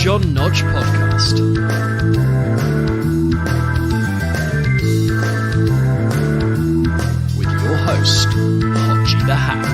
Hodge On Nodge podcast. With your host, Hodgeythehack.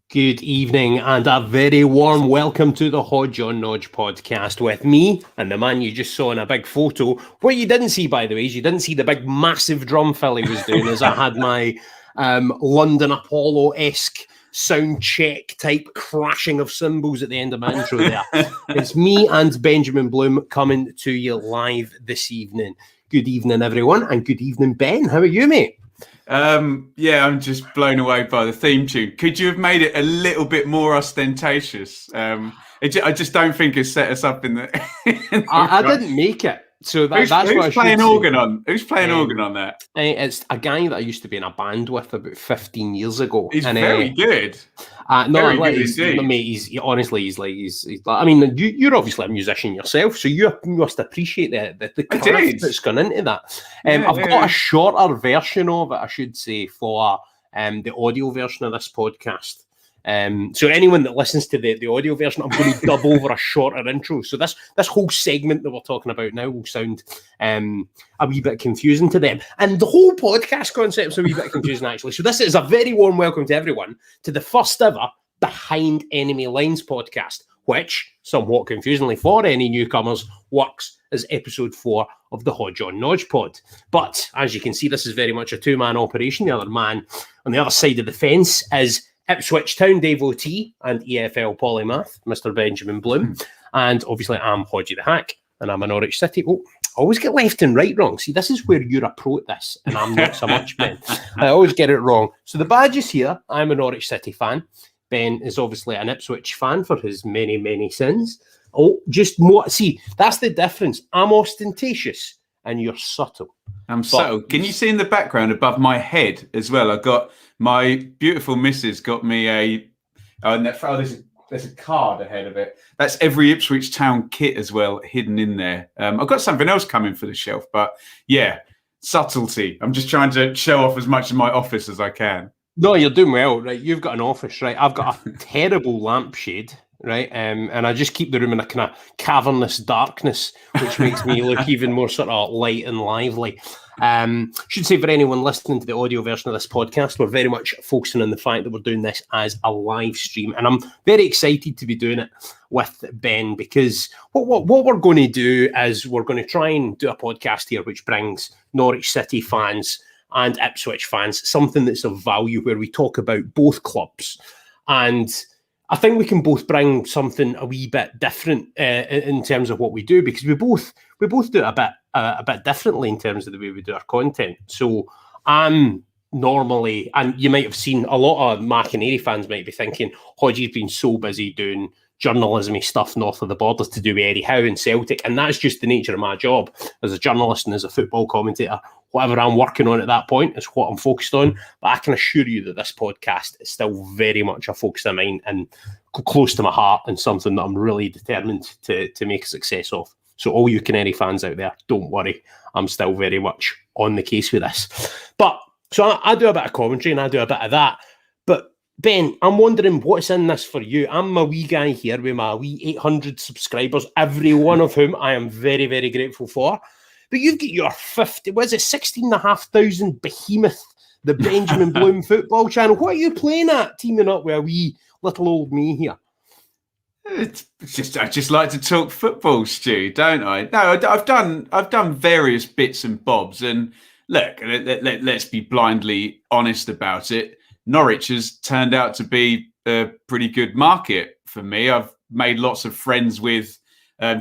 Good evening and a very warm welcome to the Hodge On Nodge podcast with me and the man you just saw in a big photo. What you didn't see, by the way, is you didn't see the big massive drum fill he was doing as I had my London Apollo-esque sound check type crashing of cymbals at the end of my intro there. It's me and Benjamin Bloom coming to you live this evening. Good evening, everyone, and good evening, Ben. How are you, mate? Yeah, I'm just blown away by the theme tune. Could you have made it a little bit more ostentatious? I just don't think it's set us up in the. I didn't make it, so that's what I should playing say. organ on. Who's playing organ on that? It's a guy that I used to be in a band with about 15 years ago. He's very good. Very good indeed. I mean, you're obviously a musician yourself, so you must appreciate the craft that's gone into that. I've got a shorter version of it, I should say, for the audio version of this podcast. So anyone that listens to the audio version, I'm going to dub over a shorter intro. So this whole segment that we're talking about now will sound a wee bit confusing to them. And the whole podcast concept's a wee bit confusing, actually. So this is a very warm welcome to everyone to the first ever Behind Enemy Lines podcast, which, somewhat confusingly for any newcomers, works as episode 4 of the Hodge On Nodge pod. But as you can see, this is very much a two-man operation. The other man on the other side of the fence is Ipswich Town devotee and EFL polymath, Mr. Benjamin Bloom. And obviously, I'm Hodgeythehack, and I'm a Norwich City. Oh, I always get left and right wrong. See, this is where you're a pro at this, and I'm not so much, Ben. I always get it wrong. So the badge is here. I'm a Norwich City fan. Ben is obviously an Ipswich fan for his many, many sins. Oh, just more. See, that's the difference. I'm ostentatious, and you're subtle. I'm subtle. Can you see in the background above my head as well? I got my beautiful missus got me there's a card ahead of it. That's every Ipswich Town kit as well, hidden in there. I've got something else coming for the shelf, but yeah, subtlety. I'm just trying to show off as much of my office as I can. No, you're doing well, right? You've got an office, right? I've got a terrible lampshade, right? And I just keep the room in a kind of cavernous darkness, which makes me look even more sort of light and lively. Should say for anyone listening to the audio version of this podcast, we're very much focusing on the fact that we're doing this as a live stream, and I'm very excited to be doing it with Ben because what we're going to do is we're going to try and do a podcast here which brings Norwich City fans and Ipswich fans something that's of value, where we talk about both clubs. And I think we can both bring something a wee bit different in terms of what we do, because we both do it a bit differently in terms of the way we do our content. So I'm normally, and you might have seen a lot of Macanary fans might be thinking, Hodgie's been so busy doing journalism-y stuff north of the border to do with Eddie Howe and Celtic, and that's just the nature of my job as a journalist and as a football commentator. Whatever I'm working on at that point is what I'm focused on. But I can assure you that this podcast is still very much a focus of mine and close to my heart, and something that I'm really determined to make a success of. So all you Canary fans out there, don't worry. I'm still very much on the case with this. But so I do a bit of commentary and I do a bit of that. But Ben, I'm wondering what's in this for you. I'm a wee guy here with my wee 800 subscribers, every one of whom I am very, very grateful for. But you've got your 16,500 behemoth, the Benjamin Bloom football channel. What are you playing at, teaming up with a wee little old me here? I just like to talk football, Stu, don't I? No, I've done various bits and bobs, and look, let's be blindly honest about it. Norwich has turned out to be a pretty good market for me. I've made lots of friends with,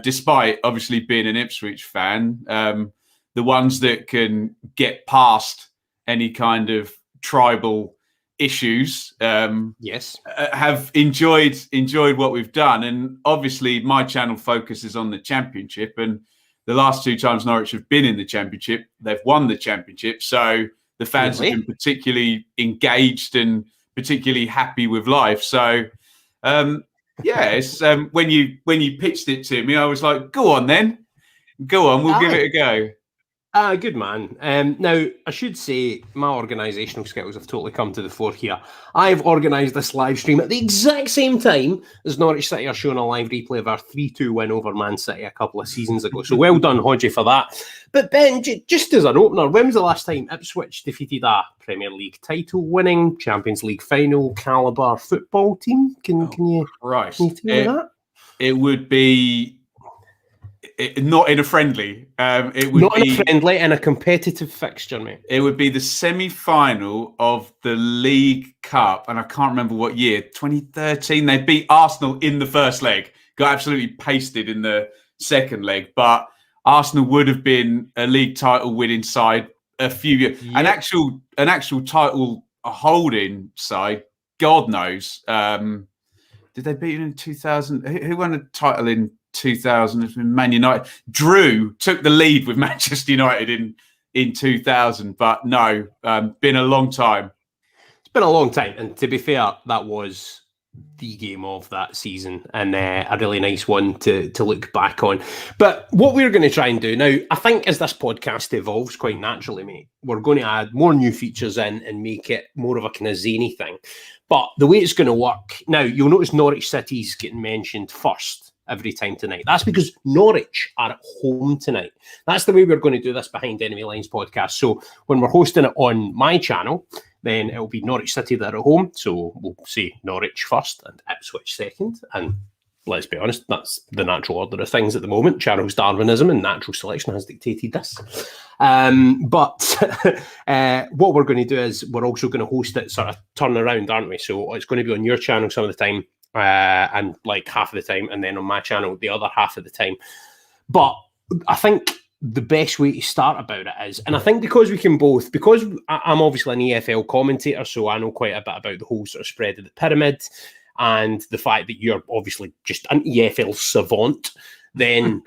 despite obviously being an Ipswich fan, the ones that can get past any kind of tribal issues, have enjoyed what we've done. And obviously my channel focuses on the Championship, and the last two times Norwich have been in the Championship, they've won the Championship. So the fans have been particularly engaged and particularly happy with life. So, it's when you pitched it to me, I was like, go on then. Go on, we'll give it a go. Good man. Now, I should say my organisational skills have totally come to the fore here. I've organised this live stream at the exact same time as Norwich City are showing a live replay of our 3-2 win over Man City a couple of seasons ago. So well done, Hodgie, for that. But Ben, just as an opener, when was the last time Ipswich defeated a Premier League title-winning, Champions League final calibre football team? Can you tell me that? It would be... not in a friendly. It would not be in a friendly, in a competitive fixture, mate. It would be the semi-final of the League Cup, and I can't remember what year. 2013. They beat Arsenal in the first leg. Got absolutely pasted in the second leg, but Arsenal would have been a league title winning side a few years. Yep. An actual title holding side. God knows. Did they beat him in 2000? Who won a title in 2000? It's been Man United. Drew took the lead with Manchester United in 2000, but no, been a long time. It's been a long time, and to be fair, that was the game of that season, and a really nice one to look back on. But what we're going to try and do now, I think, as this podcast evolves quite naturally, mate, we're going to add more new features in and make it more of a kind of zany thing. But the way it's going to work now, you'll notice Norwich City's getting mentioned first every time tonight. That's because Norwich are at home tonight. That's the way we're going to do this Behind Enemy Lines podcast. So when we're hosting it on my channel, then it'll be Norwich City that are at home. So we'll say Norwich first and Ipswich second. And let's be honest, that's the natural order of things at the moment. Charles Darwinism and natural selection has dictated this. But what we're going to do is we're also going to host it sort of turn around, aren't we? So it's going to be on your channel some of the time, and like half of the time, and then on my channel the other half of the time. But I think the best way to start about it is, and I think because I'm obviously an EFL commentator, so I know quite a bit about the whole sort of spread of the pyramid, and the fact that you're obviously just an EFL savant, then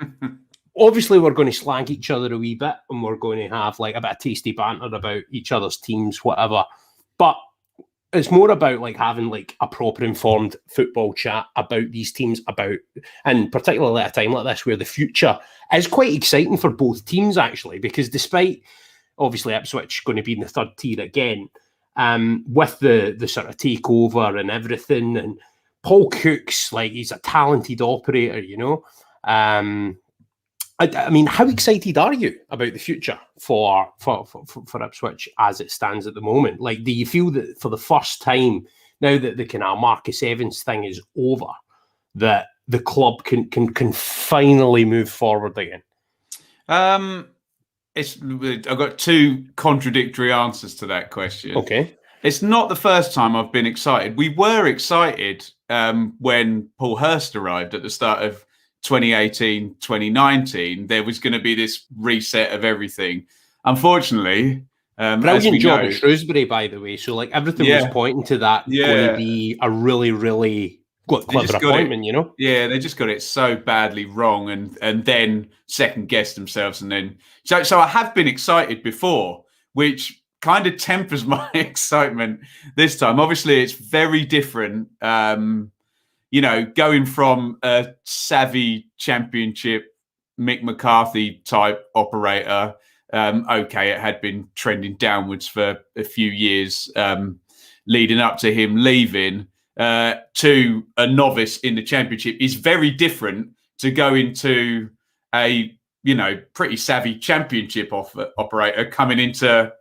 obviously we're going to slag each other a wee bit, and we're going to have like a bit of tasty banter about each other's teams, whatever. But it's more about like having like a proper informed football chat about these teams, and particularly at a time like this where the future is quite exciting for both teams, actually, because despite obviously Ipswich going to be in the third tier again, with the sort of takeover and everything, and Paul Cook's like, he's a talented operator, you know. I mean, how excited are you about the future for Ipswich as it stands at the moment? Like, do you feel that for the first time, now that the kind of Marcus Evans thing is over, that the club can finally move forward again? I've got two contradictory answers to that question. Okay. It's not the first time I've been excited. We were excited when Paul Hurst arrived at the start of 2018, 2019. There was going to be this reset of everything. Unfortunately, brilliant job at Shrewsbury, by the way. So like everything was pointing to that going to be a really, really clever appointment, you know? Yeah, they just got it so badly wrong, and then second guessed themselves, and then so I have been excited before, which kind of tempers my excitement this time. Obviously, it's very different. You know, going from a savvy Championship Mick McCarthy type operator, okay, it had been trending downwards for a few years leading up to him leaving, to a novice in the Championship is very different to go into a, you know, pretty savvy Championship operator coming into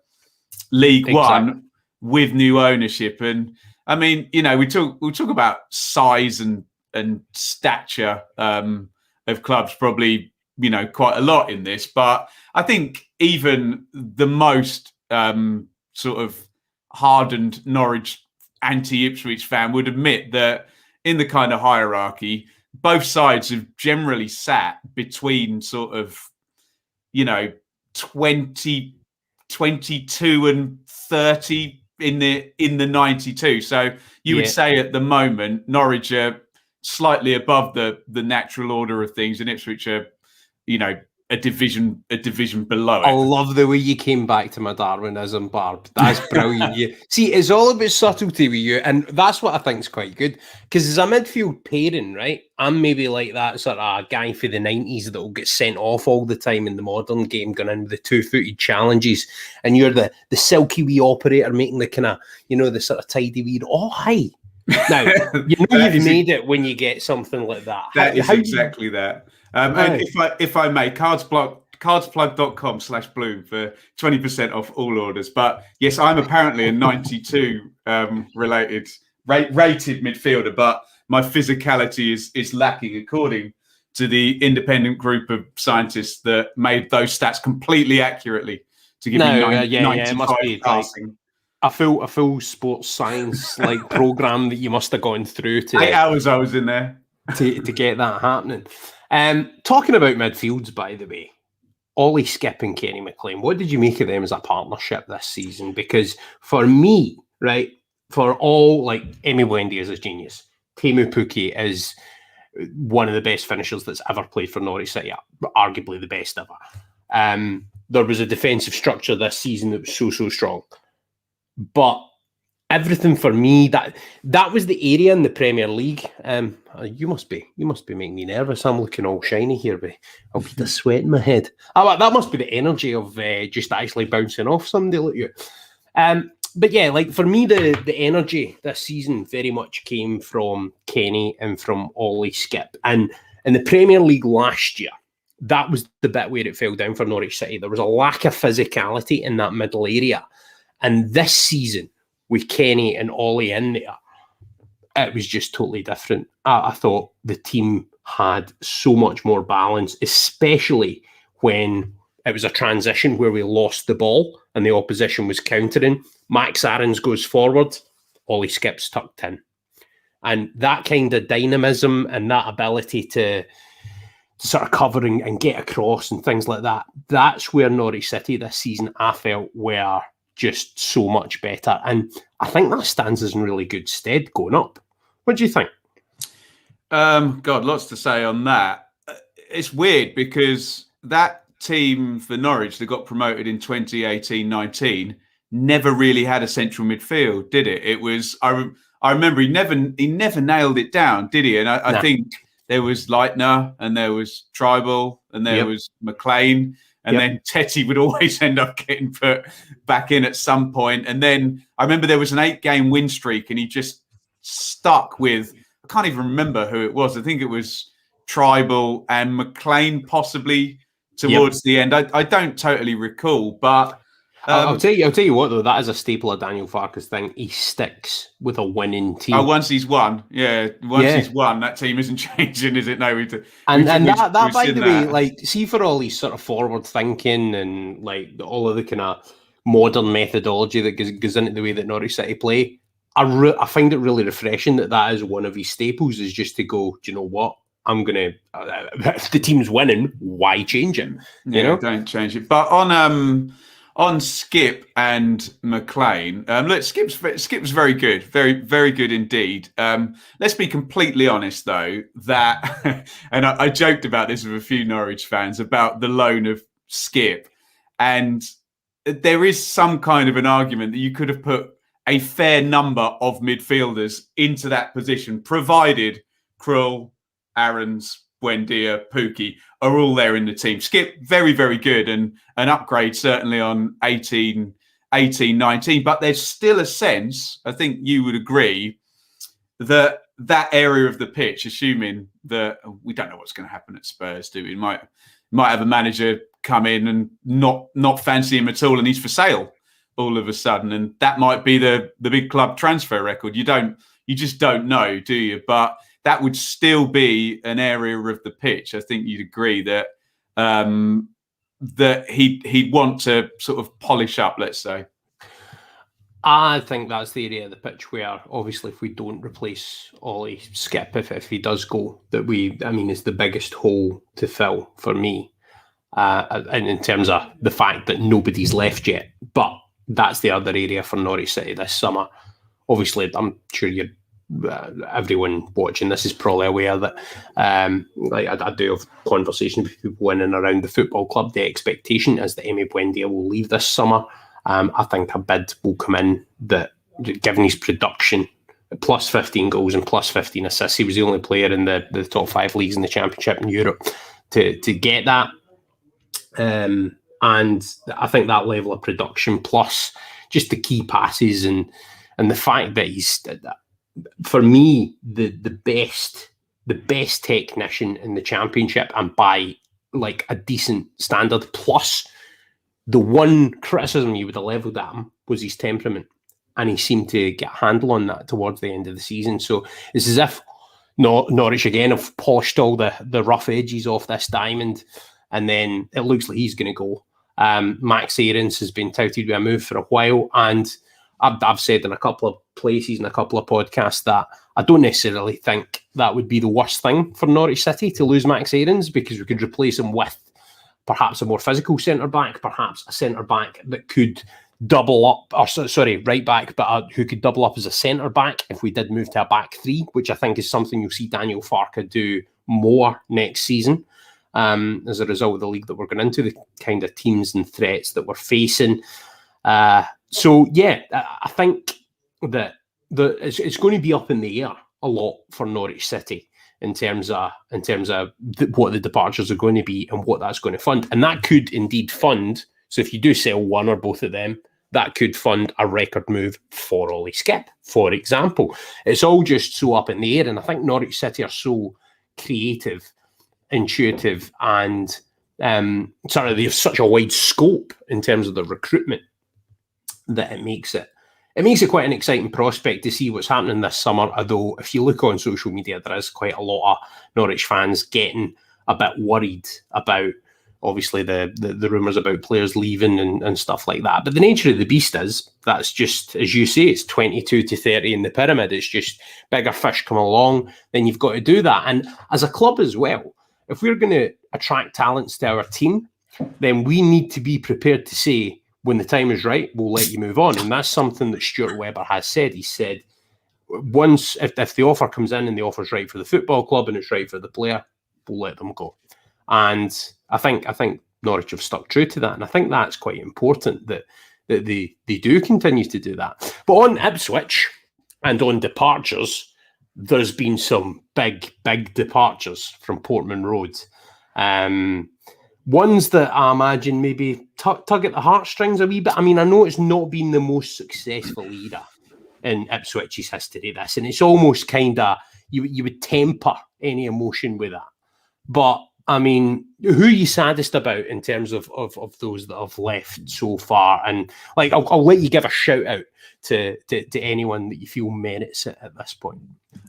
League One with new ownership. And I mean, you know, we'll talk about size and stature of clubs probably, you know, quite a lot in this, but I think even the most sort of hardened Norwich anti-Ipswich fan would admit that in the kind of hierarchy, both sides have generally sat between sort of, you know, 22 and 30 in the 92. So you would say at the moment Norwich are slightly above the natural order of things, and Ipswich are, you know, a division below I it. love the way you came back to my Darwinism, Barb. That's brilliant. See, it's all about subtlety with you, and that's what I think is quite good. Because as a midfield pairing, right, I'm maybe like that sort of guy for the 90s that will get sent off all the time in the modern game, going in with the two-footed challenges, and you're the silky wee operator making the kind of, the sort of tidy wee, oh, hi. Now, you've made it when you get something like that. That is exactly that. And if I may, cardsplug.com/bloom for 20% off all orders. But yes, I'm apparently a 92 rated midfielder, but my physicality is lacking, according to the independent group of scientists that made those stats completely accurately to give me 95 it must be passing. A full sports science program that you must have gone through to 8 hours I was in there to get that happening. Talking about midfields, by the way, Ollie Skip and Kenny McLean, what did you make of them as a partnership this season? Because for me, right, for all, Emi Buendia is a genius. Teemu Pukki is one of the best finishers that's ever played for Norwich City, arguably the best ever. There was a defensive structure this season that was so strong. But everything for me, that was the area in the Premier League. You must be making me nervous. I'm looking all shiny here, but I'll be the sweat in my head. That must be the energy of just actually bouncing off somebody like you. But yeah, for me, the energy this season very much came from Kenny and from Ollie Skip. And in the Premier League last year, that was the bit where it fell down for Norwich City. There was a lack of physicality in that middle area. And this season, with Kenny and Ollie in there, it was just totally different. I thought the team had so much more balance, especially when it was a transition where we lost the ball and the opposition was countering. Max Aarons goes forward, Ollie Skip's tucked in. And that kind of dynamism and that ability to sort of cover and get across and things like that, that's where Norwich City this season, I felt, were just so much better. And I think that stands us in really good stead going up. What do you think? God, lots to say on that. It's weird because that team for Norwich that got promoted in 2018-19 never really had a central midfield, did it? It was, I remember he never nailed it down, did he? And I think there was Leitner and there was Tribal and there was McLean. And then Tetty would always end up getting put back in at some point. And then I remember there was an 8-game win streak and he just stuck with, I can't even remember who it was. I think it was Tribal and McLean possibly towards the end. I don't totally recall, but I'll tell you what, though, that is a staple of Daniel Farke's thing. He sticks with a winning team. Once he's won, he's won, that team isn't changing, is it? No, that by the way, see, for all these sort of forward thinking and all of the kind of modern methodology that goes into the way that Norwich City play, I find it really refreshing that is one of his staples, is just to go, do you know what? I'm gonna. If the team's winning, why change it? Don't change it. But on Skip and McLean, look, Skip's very good, very, very good indeed. Let's be completely honest, though, that, and I joked about this with a few Norwich fans about the loan of Skip, and there is some kind of an argument that you could have put a fair number of midfielders into that position, provided Krul, Aarons, Buendia, Pukki are all there in the team. Skip, very, very good, and an upgrade certainly on 18, 19. But there's still a sense, I think you would agree, that area of the pitch, assuming that we don't know what's going to happen at Spurs, do we? Might have a manager come in and not fancy him at all, and he's for sale all of a sudden, and that might be the big club transfer record. You just don't know, do you? But that would still be an area of the pitch. I think you'd agree that that he'd want to sort of polish up, let's say. I think that's the area of the pitch where, obviously, if we don't replace Ollie Skip, if he does go, it's the biggest hole to fill for me. And in terms of the fact that nobody's left yet. But that's the other area for Norwich City this summer. Obviously, I'm sure you're everyone watching this is probably aware that I do have conversations with people in and around the football club. The expectation is that Emi Buendia will leave this summer. I think a bid will come in that, given his production, plus 15 goals and plus 15 assists, he was the only player in the top 5 leagues in the Championship in Europe to get that. And I think that level of production, plus just the key passes and the fact that he's, for me, the best technician in the Championship, and by like a decent standard. Plus, the one criticism you would have levelled at him was his temperament, and he seemed to get a handle on that towards the end of the season. So it's as if Norwich again have polished all the rough edges off this diamond, and then it looks like he's going to go. Max Aarons has been touted with a move for a while, and I've said in a couple of places and a couple of podcasts that I don't necessarily think that would be the worst thing for Norwich City to lose Max Aarons, because we could replace him with perhaps a more physical centre-back, perhaps a centre-back that could double up, right back, but who could double up as a centre-back if we did move to a back three, which I think is something you'll see Daniel Farke do more next season as a result of the league that we're going into, the kind of teams and threats that we're facing. So, yeah, I think that it's going to be up in the air a lot for Norwich City in terms of what the departures are going to be and what that's going to fund. And that could indeed fund, so if you do sell one or both of them, that could fund a record move for Ollie Skipp, for example. It's all just so up in the air, and I think Norwich City are so creative, intuitive, and they have such a wide scope in terms of the recruitment that it makes it quite an exciting prospect to see what's happening this summer. Although if you look on social media, there is quite a lot of Norwich fans getting a bit worried about, obviously, the rumours about players leaving and stuff like that. But the nature of the beast is, that's just, as you say, it's 22 to 30 in the pyramid. It's just bigger fish come along, then you've got to do that. And as a club as well, if we're going to attract talents to our team, then we need to be prepared to say, when the time is right, we'll let you move on. And that's something that Stuart Webber has said. He said, once, if the offer comes in and the offer's right for the football club and it's right for the player, we'll let them go. And I think Norwich have stuck true to that. And I think that's quite important that they do continue to do that. But on Ipswich and on departures, there's been some big departures from Portman Road. Ones that I imagine maybe tug at the heartstrings a wee bit. I mean, I know it's not been the most successful era in Ipswich's history, this, and it's almost kind of, you would temper any emotion with that. But, I mean, who are you saddest about in terms of those that have left so far? And, like, I'll let you give a shout out to anyone that you feel merits it at this point.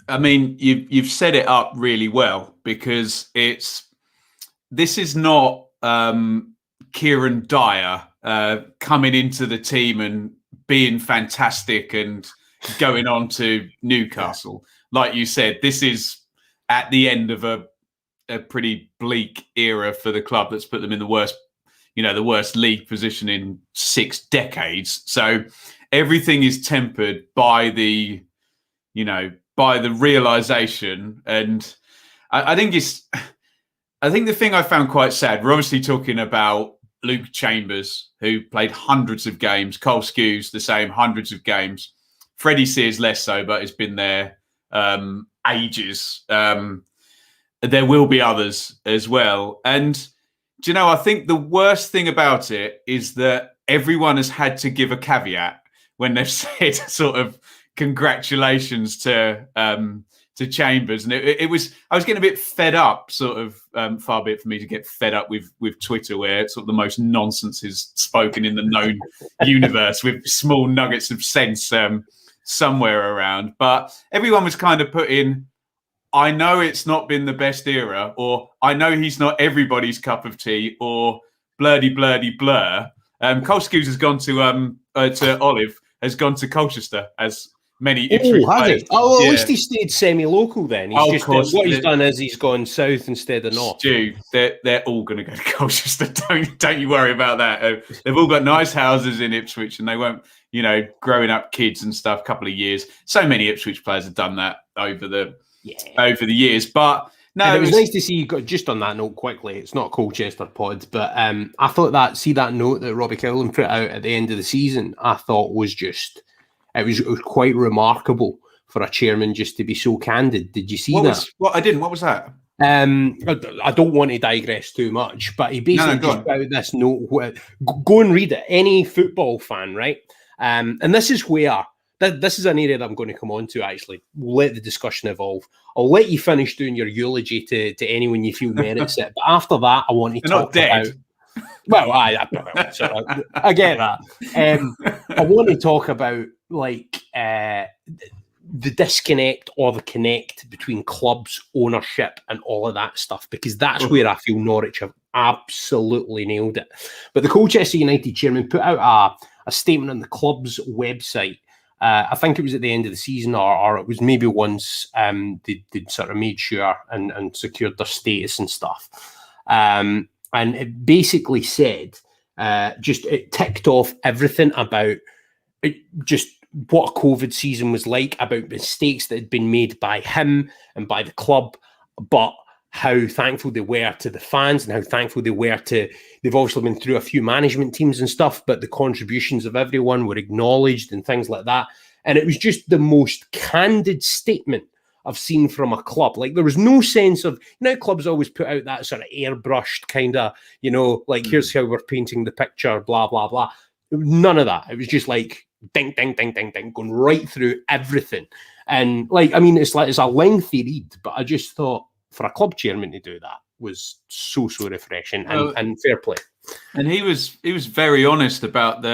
I mean, you've set it up really well, because this is not Kieran Dyer coming into the team and being fantastic and going on to Newcastle. Like you said, this is at the end of a pretty bleak era for the club that's put them in the worst league position in 6 decades. So everything is tempered by the realization. And I think the thing I found quite sad, we're obviously talking about Luke Chambers, who played hundreds of games. Cole Skew's the same, hundreds of games. Freddie Sears less so, but has been there ages. There will be others as well. And, do you know, I think the worst thing about it is that everyone has had to give a caveat when they've said sort of congratulations to Chambers. And I was getting a bit fed up, sort of far be it for me to get fed up with Twitter, where sort of the most nonsense is spoken in the known universe with small nuggets of sense somewhere around. But everyone was kind of put in, I know it's not been the best era, or I know he's not everybody's cup of tea, or blurdy blur. Cole Skews has gone to Olive, has gone to Colchester, as many Ipswich has players. he? Oh, well, at Yeah. least he stayed semi-local then. He's Oh, of just course. what he's done is he's gone south instead of north. Stu, they're all going to go to Colchester. Don't you worry about that. They've all got nice houses in Ipswich, and they won't, growing up kids and stuff. A couple of years. So many Ipswich players have done that over the years. But no, and it was nice to see you got just on that note quickly. It's not a Colchester pod, but I thought that note that Robbie Cowling put out at the end of the season, I thought was just it was quite remarkable for a chairman just to be so candid. Did you see that? I didn't. What was that? I don't want to digress too much, but he basically just put out this note. Go and read it. Any football fan, right? And this is where this is an area that I'm going to come on to. Actually, we'll let the discussion evolve. I'll let you finish doing your eulogy to anyone you feel merits it. But after that, I want to talk about. Well, I get that. I want to talk about the disconnect or the connect between clubs, ownership, and all of that stuff, because that's where I feel Norwich have absolutely nailed it. But the Colchester United chairman put out a statement on the club's website. I think it was at the end of the season, or it was maybe once they'd sort of made sure and secured their status and stuff. And it basically said, it ticked off everything about just what a COVID season was like, about mistakes that had been made by him and by the club, but how thankful they were to the fans and how thankful they were they've obviously been through a few management teams and stuff, but the contributions of everyone were acknowledged and things like that. And it was just the most candid statement I've seen from a club. Like, there was no sense of, clubs always put out that sort of airbrushed kind of, here's how we're painting the picture, blah, blah, blah. None of that. It was just like, ding, ding, ding, ding, ding, going right through everything. And it's a lengthy read, but I just thought for a club chairman to do that was so refreshing and fair play. And he was very honest about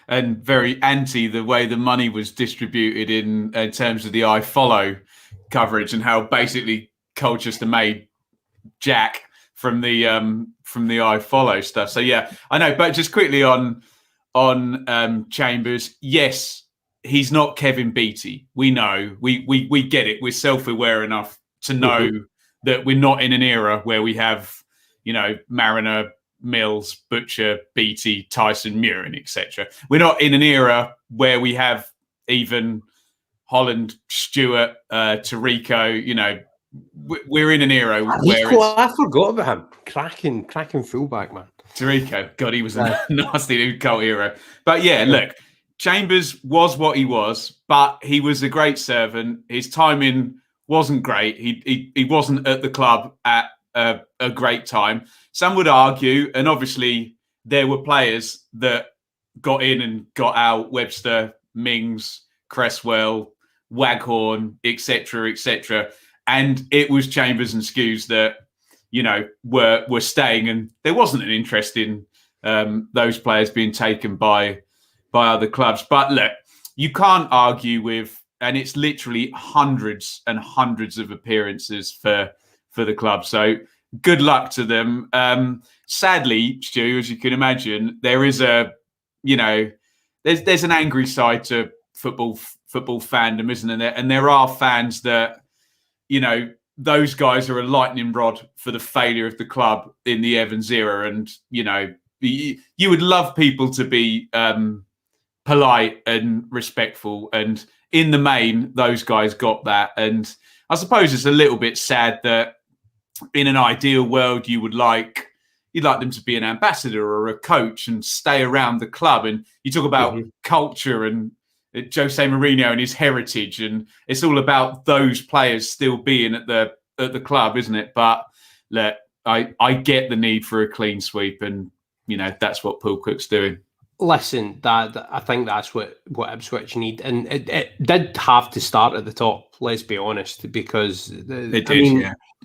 and very anti the way the money was distributed in terms of the iFollow coverage, and how basically Colchester made Jack from the iFollow stuff. So yeah, I know, but just quickly on Chambers, yes, he's not Kevin Beattie. We know, we get it. We're self-aware enough to know that we're not in an era where we have, Mariner, Mills, Butcher, Beattie, Tyson, Murin, etc. We're not in an era where we have even Holland, Stewart, Tarico. We're in an era where I forgot about him. Cracking fullback, man. Tarico, God, he was a nasty cult hero. But yeah, look, Chambers was what he was, but he was a great servant. His timing wasn't great. He wasn't at the club at a great time. Some would argue, and obviously there were players that got in and got out: Webster, Mings, Cresswell, Waghorn, etc., and it was Chambers and Skews that were staying, and there wasn't an interest in those players being taken by other clubs. But look, you can't argue with, and it's literally hundreds and hundreds of appearances for the club. So good luck to them. Sadly, Stu, as you can imagine, there is there's an angry side to football fandom, isn't there? And there are fans that, those guys are a lightning rod for the failure of the club in the Evans era. And, you would love people to be polite and respectful. And in the main, those guys got that. And I suppose it's a little bit sad that in an ideal world, you'd like them to be an ambassador or a coach and stay around the club. And you talk about culture and Jose Mourinho and his heritage, and it's all about those players still being at the club, isn't it? But look, I get the need for a clean sweep, and that's what Paul Cook's doing. Listen, I think that's what Ipswich need, and it did have to start at the top. Let's be honest, because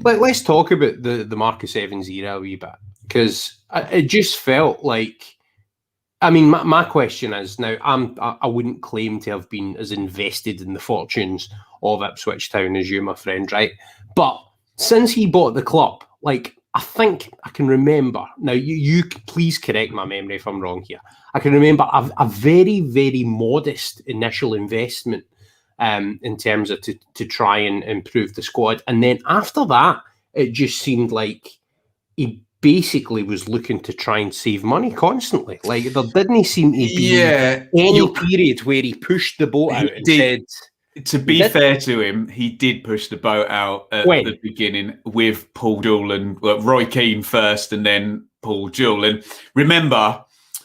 let's talk about the Marcus Evans era a wee bit, because it just felt like. I mean, my question is now, I wouldn't claim to have been as invested in the fortunes of Ipswich Town as you, my friend, right? But since he bought the club, I think I can remember. Now, you please correct my memory if I'm wrong here. I can remember a very, very modest initial investment in terms of to try and improve the squad. And then after that, it just seemed like he basically was looking to try and save money constantly. Like there didn't seem to be any period where he pushed the boat out and said. To be fair to him, he did push the boat out at the beginning with Paul Jewell and Roy Keane first, and then Paul Jewell. And remember,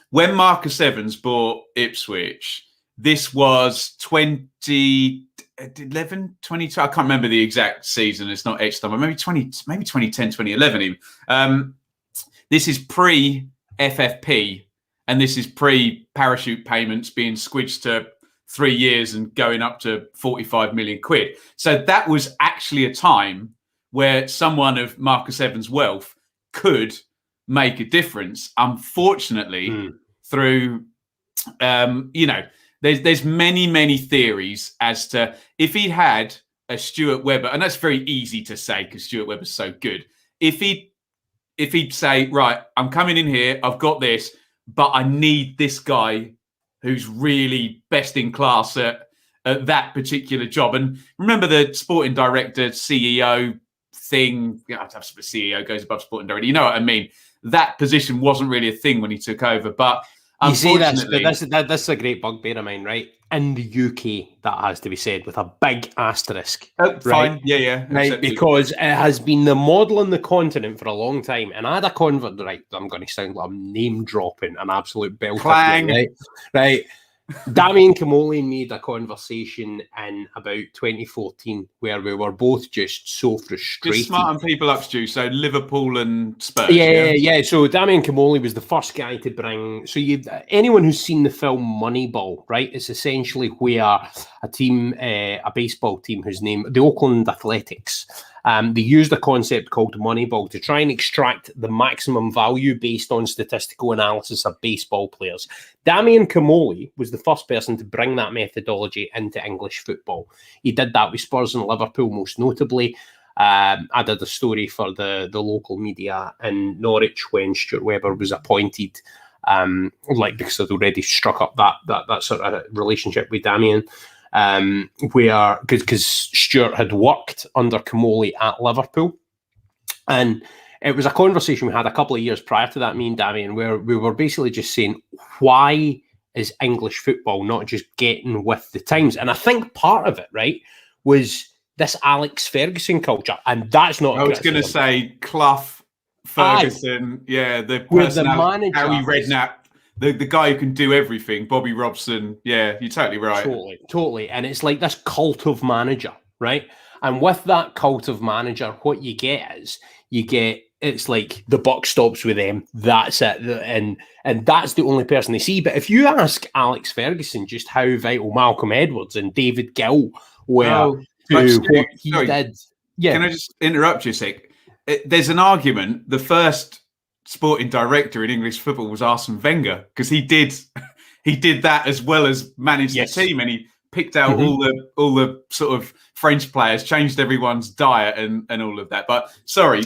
when Marcus Evans bought Ipswich, this was 2011, 22. I can't remember the exact season. It's not H time. Maybe 2010, 2011 even. This is pre-FFP, and this is pre-parachute payments being squidged to 3 years and going up to 45 million quid. So that was actually a time where someone of Marcus Evans' wealth could make a difference. Unfortunately, through, there's many theories as to if he had a Stuart Webber, and that's very easy to say because Stuart Webber's so good. If he'd say, right, I'm coming in here, I've got this, but I need this guy who's really best in class at that particular job. And remember the sporting director, CEO thing, CEO goes above sporting director. You know what I mean? That position wasn't really a thing when he took over. But unfortunately... That's a great bugbear of mine, right? In the UK, that has to be said with a big asterisk. Oh, fine. Right? Yeah. Right, because it has been the model on the continent for a long time. And I had a convert, right, I'm going to sound like I'm name-dropping an absolute bell. Clang. Right. Damien Camoli and me had a conversation in about 2014 where we were both just so frustrated. Just smarting people up, Stu. So Liverpool and Spurs. Yeah. So Damien Camoli was the first guy to bring. So anyone who's seen the film Moneyball, right? It's essentially where a team, a baseball team, whose name the Oakland Athletics. They used a concept called Moneyball to try and extract the maximum value based on statistical analysis of baseball players. Damien Camoli was the first person to bring that methodology into English football. He did that with Spurs and Liverpool, most notably. I did a story for the local media in Norwich when Stuart Webber was appointed, because I'd already struck up that sort of relationship with Damien. Where because Stuart had worked under Camoli at Liverpool, and it was a conversation we had a couple of years prior to that, me and Damien, where we were basically just saying, why is English football not just getting with the times? And I think part of it, right, was this Alex Ferguson culture, and that's not. I was going to say Clough, Ferguson, the personality, Harry Redknapp. The guy who can do everything, Bobby Robson. Yeah, you're totally right. Totally. And it's like this cult of manager, right? And with that cult of manager, what you get is it's like the buck stops with them. That's it. And that's the only person they see. But if you ask Alex Ferguson just how vital Malcolm Edwards and David Gill were to what he did. Yeah. Can I just interrupt you a sec? There's an argument. The first sporting director in English football was Arsene Wenger, because he did that as well as manage the team, and he picked out all the sort of French players, changed everyone's diet and all of that. But sorry,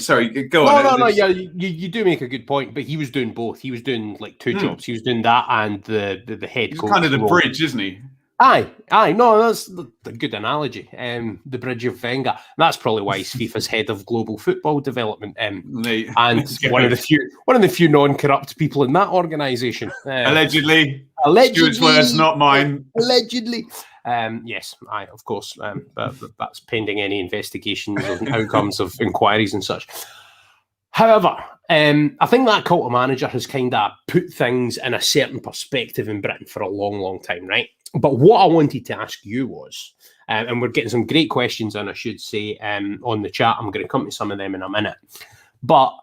go on. No, yeah, you do make a good point, but he was doing both. He was doing like two jobs. He was doing that and the head coach. He's kind of the bridge, isn't he? Aye. No, that's a good analogy. The bridge of Wenger. That's probably why he's FIFA's head of global football development. And one of the few non-corrupt people in that organisation. Allegedly. Stuart's words, not mine. Allegedly. Yes, of course. But that's pending any investigations and outcomes of inquiries and such. However, I think that cult of manager has kind of put things in a certain perspective in Britain for a long, long time, right? But what I wanted to ask you was, and we're getting some great questions in, I should say, on the chat. I'm going to come to some of them in a minute. But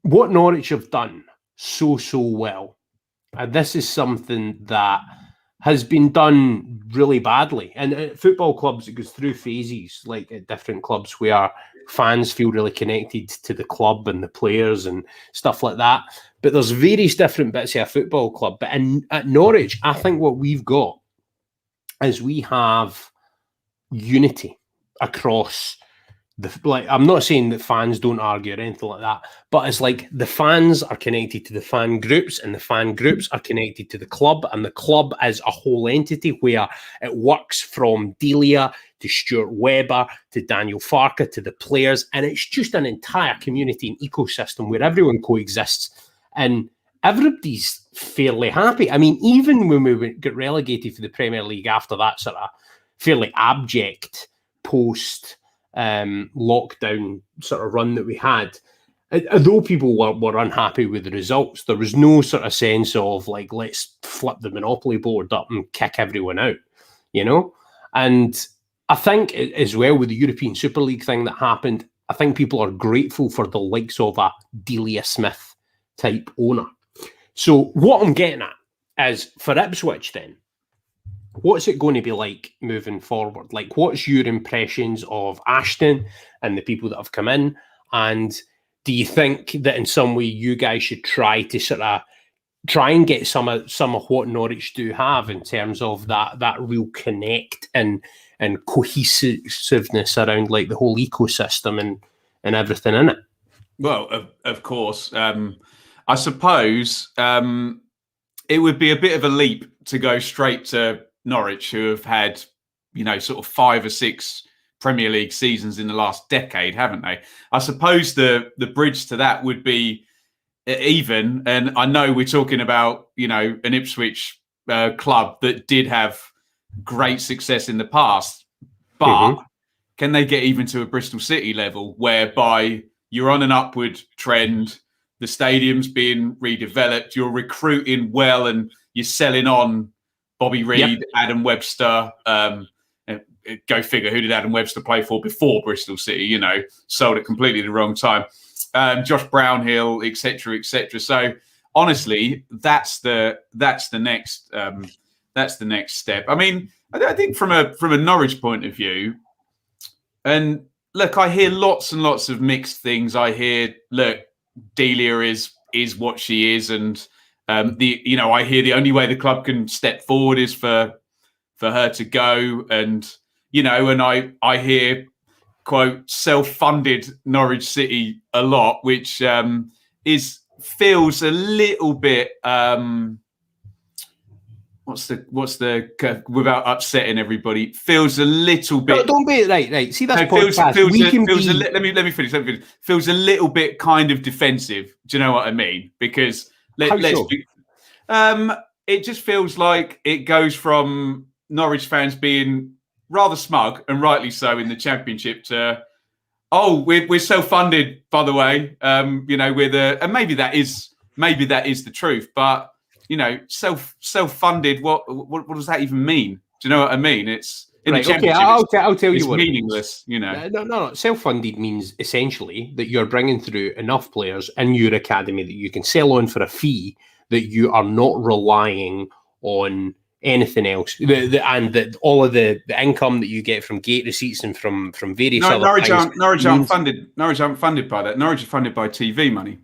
what Norwich have done so well, and this is something that has been done really badly. And at football clubs, it goes through phases, like at different clubs where fans feel really connected to the club and the players and stuff like that. But there's various different bits of a football club. But at Norwich, I think what we've got is we have unity across I'm not saying that fans don't argue or anything like that, but it's like the fans are connected to the fan groups, and the fan groups are connected to the club, and the club is a whole entity where it works from Delia to Stuart Webber to Daniel Farker to the players, and it's just an entire community and ecosystem where everyone coexists, and everybody's fairly happy. I mean, even when we got relegated to the Premier League after that sort of fairly abject post lockdown sort of run that we had, although people were unhappy with the results, there was no sort of sense of like, let's flip the monopoly board up and kick everyone out, you know? And I think as well with the European Super League thing that happened, I think people are grateful for the likes of a Delia Smith type owner. So what I'm getting at is, for Ipswich then, what's it going to be like moving forward? Like, what's your impressions of Ashton and the people that have come in? And do you think that in some way you guys should try and get some of what Norwich do have in terms of that real connect and cohesiveness around like the whole ecosystem and everything in it? Well, of course. I suppose it would be a bit of a leap to go straight to Norwich, who have had, sort of 5 or 6 Premier League seasons in the last decade, haven't they? I suppose the bridge to that would be even, and I know we're talking about, an Ipswich club that did have great success in the past, but can they get even to a Bristol City level whereby you're on an upward trend, the stadium's being redeveloped, you're recruiting well, and you're selling on Bobby Reid, Adam Webster. Go figure, who did Adam Webster play for before Bristol City? Sold at completely the wrong time. Josh Brownhill, etc., etc. So honestly, that's the next step. I mean, I think from a Norwich point of view, and look, I hear lots and lots of mixed things. I hear, look, Delia is what she is, and I hear the only way the club can step forward is for her to go, and and I hear, quote, self-funded Norwich City a lot, which feels a little bit what's the without upsetting everybody, feels a little bit. No, don't be right. See, that's let me finish. Feels a little bit kind of defensive. Do you know what I mean? Because it just feels like it goes from Norwich fans being rather smug, and rightly so, in the Championship to, we're self-funded, by the way. And maybe that is the truth, but self-funded. What does that even mean? Do you know what I mean? It's in the Championship. Okay, I'll tell you what. It's meaningless. No. Self-funded means essentially that you're bringing through enough players in your academy that you can sell on for a fee, that you are not relying on anything else, and that all of the income that you get from gate receipts and from various other things. Norwich aren't funded. Norwich aren't funded by that. Norwich are funded by TV money,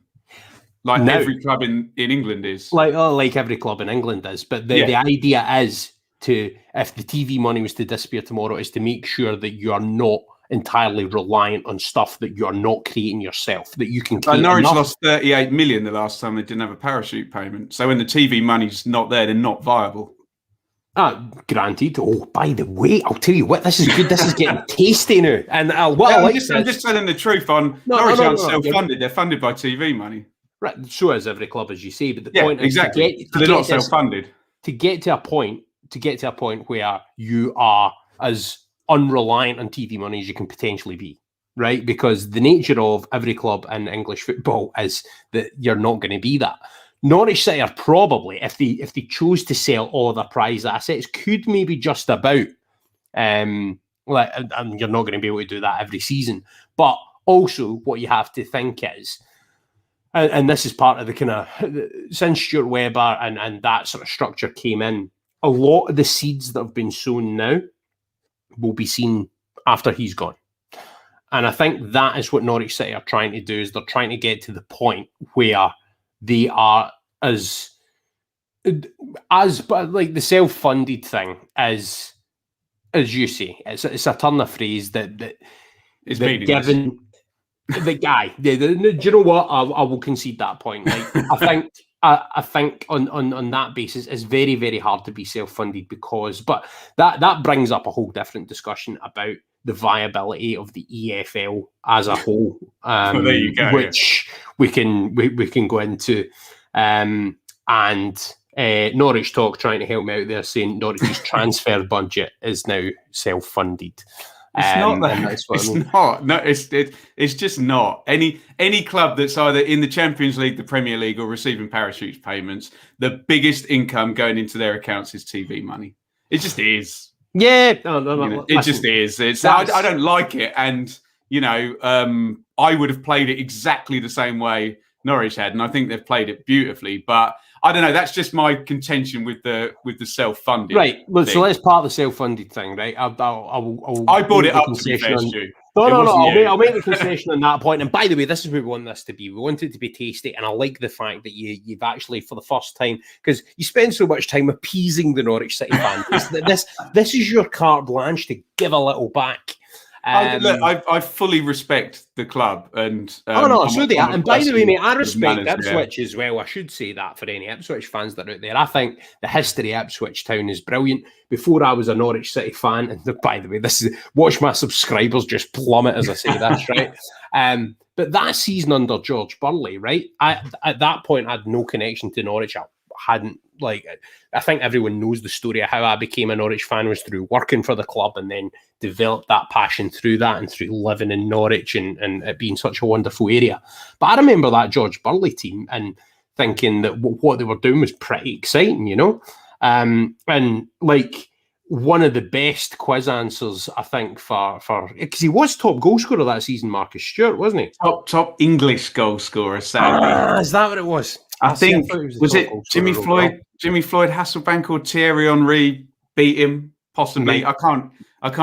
like every club in England is. Like every club in England is. But the idea is if the TV money was to disappear tomorrow, is to make sure that you are not entirely reliant on stuff that you're not creating yourself, that you can create. Norwich lost 38 million the last time they didn't have a parachute payment. So when the TV money's not there, they're not viable. Granted. Oh, by the way, I'll tell you what, this is good. This is getting tasty now. And I'm just telling the truth. Norwich aren't self-funded. They're funded by TV money. Right. So is every club, as you say. But the point is, exactly. They're not self-funded. To get to a point where you are as unreliant on TV money as you can potentially be, right? Because the nature of every club in English football is that you're not going to be that. Norwich City are probably, if they chose to sell all their prize assets, could maybe just about, and you're not going to be able to do that every season. But also, what you have to think is, and this is part of the kind of, since Stuart Webber and that sort of structure came in, a lot of the seeds that have been sown now will be seen after he's gone. And I think that is what Norwich City are trying to do, is they're trying to get to the point where they are as but like the self-funded thing, as you say, it's a turn of phrase that It's they're meaningless. given the guy. Do you know what? I will concede that point. Like, I think on that basis, it's very, very hard to be self-funded but that brings up a whole different discussion about the viability of the EFL as a whole, Well, there you go, which we can go into, and Norwich Talk trying to help me out there, saying Norwich's transfer budget is now self-funded. It's not that. It's not. No, it's just not. Any club that's either in the Champions League, the Premier League, or receiving parachute payments, the biggest income going into their accounts is TV money. It just is. Yeah, it just is. It's. I don't like it, and I would have played it exactly the same way Norwich had, and I think they've played it beautifully. But I don't know. That's just my contention with the self-funded. Right. Well, so that's part of the self-funded thing, right? I brought it up to be fair, Stu. No. I'll make the concession on that point. And by the way, this is what we want this to be. We want it to be tasty, and I like the fact that you've actually, for the first time, because you spend so much time appeasing the Norwich City fans. This is your carte blanche to give a little back. I fully respect the club, and so they are. And by the way, mate, I respect Ipswich as well. I should say that for any Ipswich fans that are out there. I think the history of Ipswich Town is brilliant. Before I was a Norwich City fan, and by the way, watch my subscribers just plummet as I say this, right? But that season under George Burley, right? At that point, I had no connection to Norwich. I hadn't. I think everyone knows the story of how I became a Norwich fan was through working for the club, and then developed that passion through that and through living in Norwich and it being such a wonderful area. But I remember that George Burley team and thinking that what they were doing was pretty exciting, and like one of the best quiz answers, I think, for because he was top goal scorer that season, Marcus Stewart, wasn't he? Top English goal scorer, sadly. Is that what it was? I think was it Jimmy Floyd Hasselbank or Thierry Henry beat him? Possibly. I can't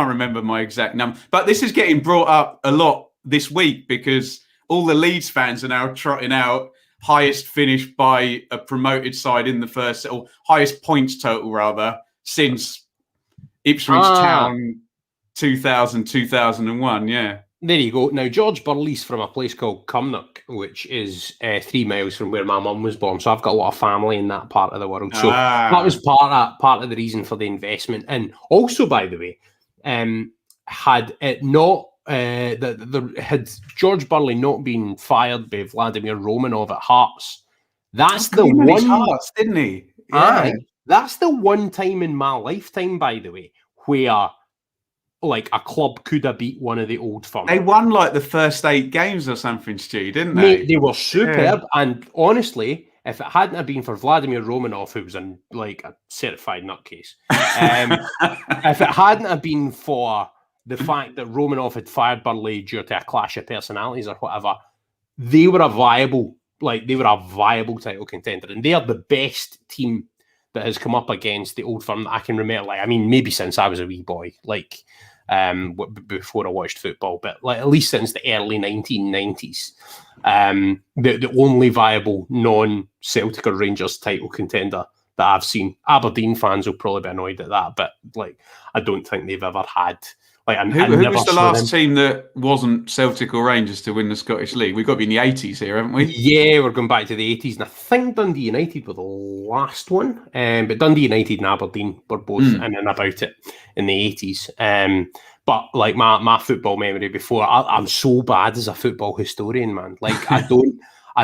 remember my exact number. But this is getting brought up a lot this week because all the Leeds fans are now trotting out highest finish by a promoted side in the first, or highest points total rather, since Ipswich Town 2000-2001. Yeah. There you go. Now, George Burley's from a place called Cumnock, which is 3 miles from where my mum was born. So I've got a lot of family in that part of the world. So that was part of the reason for the investment. And also, by the way, had it not had George Burley not been fired by Vladimir Romanov at Hearts, that's the one. Hearts, didn't he? Yeah. That's the one time in my lifetime, by the way, where like a club could have beat one of the old firms. They won like the first 8 games or something, Stu, didn't they? Mate, they were superb. Yeah. And honestly, if it hadn't have been for Vladimir Romanov, who was a certified nutcase, if it hadn't have been for the fact that Romanov had fired Burley due to a clash of personalities or whatever, they were a viable title contender. And they are the best team that has come up against the old firm that I can remember. Like, I mean, maybe since I was a wee boy, before I watched football, but like at least since the early 1990s, the only viable non-Celtic or Rangers title contender that I've seen. Aberdeen fans will probably be annoyed at that, but like I don't think they've ever had. Like, who was the last team that wasn't Celtic or Rangers to win the Scottish League? We've got to be in the 80s here, haven't we? Yeah, we're going back to the 80s, and I think Dundee United were the last one. But Dundee United and Aberdeen were both in and about it in the 80s. But like my football memory before, I'm so bad as a football historian, man. Like I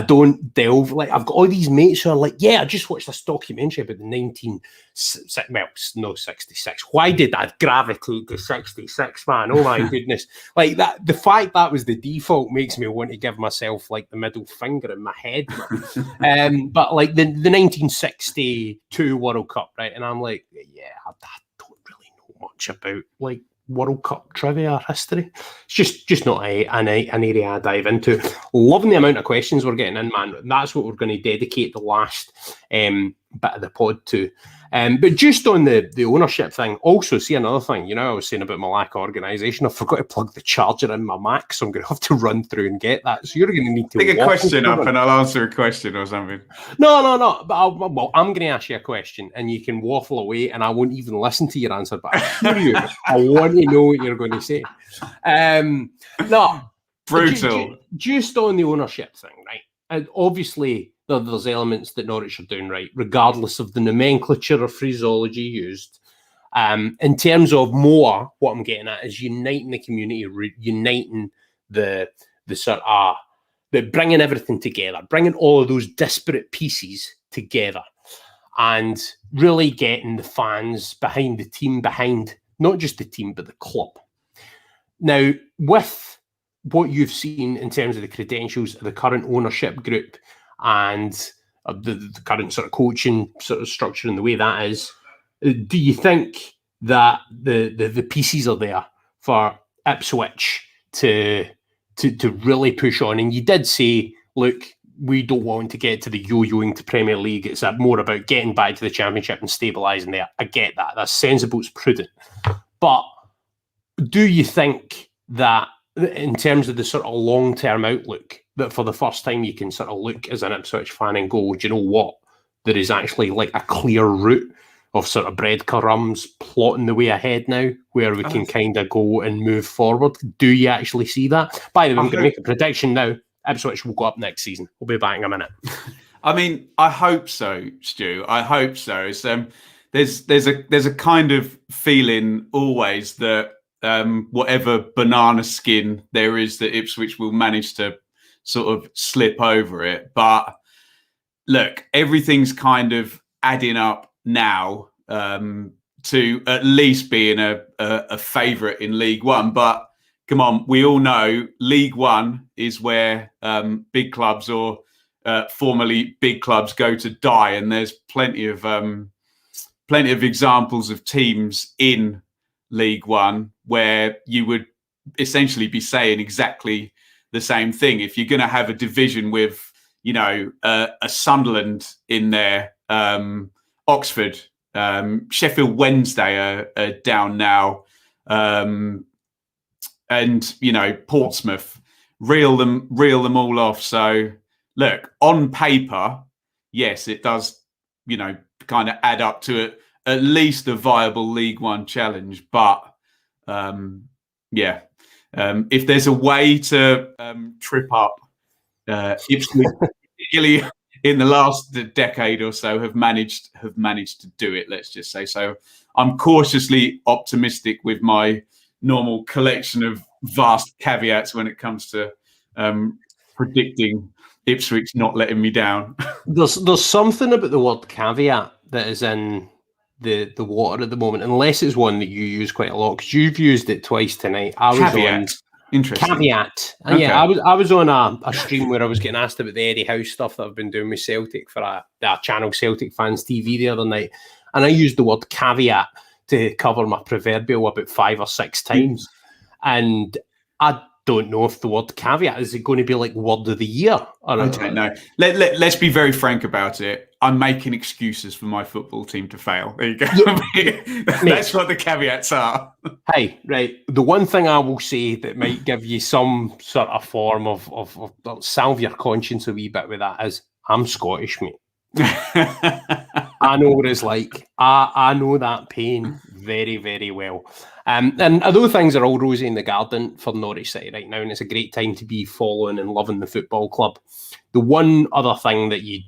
don't delve. Like I've got all these mates who are like, yeah, I just watched this documentary about the 66. Why did I gravitate to 66, man? Oh my goodness. Like that, the fact that was the default makes me want to give myself like the middle finger in my head. But like the 1962 World Cup, right? And I'm like, yeah, I don't really know much about like World Cup trivia history. It's just not an area I dive into. Loving the amount of questions we're getting in, man. That's what we're going to dedicate the last bit of the pod too. But just on the ownership thing, also see another thing, I was saying about my lack of organisation. I forgot to plug the charger in my Mac, so I'm going to have to run through and get that. So you're going to need to pick a question up and I'll answer a question or something. No. But I'm going to ask you a question and you can waffle away and I won't even listen to your answer, but I hear you. I want to know what you're going to say. No. Brutal. Just on the ownership thing, right? And obviously, there's elements that Norwich are doing right, regardless of the nomenclature or phraseology used. In terms of more, what I'm getting at is uniting the community, uniting the sort of bringing everything together, bringing all of those disparate pieces together, and really getting the fans behind the team, behind not just the team but the club. Now, with what you've seen in terms of the credentials of the current ownership group and the current sort of coaching sort of structure and the way that is, do you think that the pieces are there for Ipswich to really push on? And you did say, look, we don't want to get to the yo-yoing to Premier League. It's more about getting back to the Championship and stabilising there. I get that. That's sensible. It's prudent. But do you think that in terms of the sort of long-term outlook, that for the first time you can sort of look as an Ipswich fan and go, do you know what? There is actually like a clear route of sort of breadcrumbs plotting the way ahead now where we can kind of go and move forward. Do you actually see that? By the way, I'm going to make a prediction now. Ipswich will go up next season. We'll be back in a minute. I mean, I hope so, Stu. I hope so. It's, there's a kind of feeling always that whatever banana skin there is, that Ipswich will manage to sort of slip over it. But look, everything's kind of adding up now to at least being a favourite in League One. But come on, we all know League One is where big clubs or formerly big clubs go to die, and there's plenty of examples of teams in League One where you would essentially be saying exactly the same thing. If you're going to have a division with, a Sunderland in there, Oxford, Sheffield Wednesday are down now, and Portsmouth, reel them all off. So look, on paper, yes, it does, kind of add up to it. At least a viable League One challenge. But, if there's a way to trip up, Ipswich, particularly in the last decade or so, have managed to do it, let's just say. So I'm cautiously optimistic with my normal collection of vast caveats when it comes to predicting Ipswich not letting me down. There's something about the word caveat that is in the water at the moment, unless it's one that you use quite a lot, because you've used it twice tonight. Interesting. Caveat. And okay. Yeah, I was on a stream where I was getting asked about the Eddie House stuff that I've been doing with Celtic for our channel Celtic Fans TV the other night, and I used the word caveat to cover my proverbial about 5 or 6 times, and I don't know if the word caveat is it going to be like word of the year. I don't know. Let's be very frank about it. I'm making excuses for my football team to fail. There you go. That's what the caveats are. Hey, right. The one thing I will say that might give you some sort of form of salve your conscience a wee bit with that is I'm Scottish, mate. I know what it's like. I know that pain very, very well. And although things are all rosy in the garden for Norwich City right now, and it's a great time to be following and loving the football club, the one other thing that you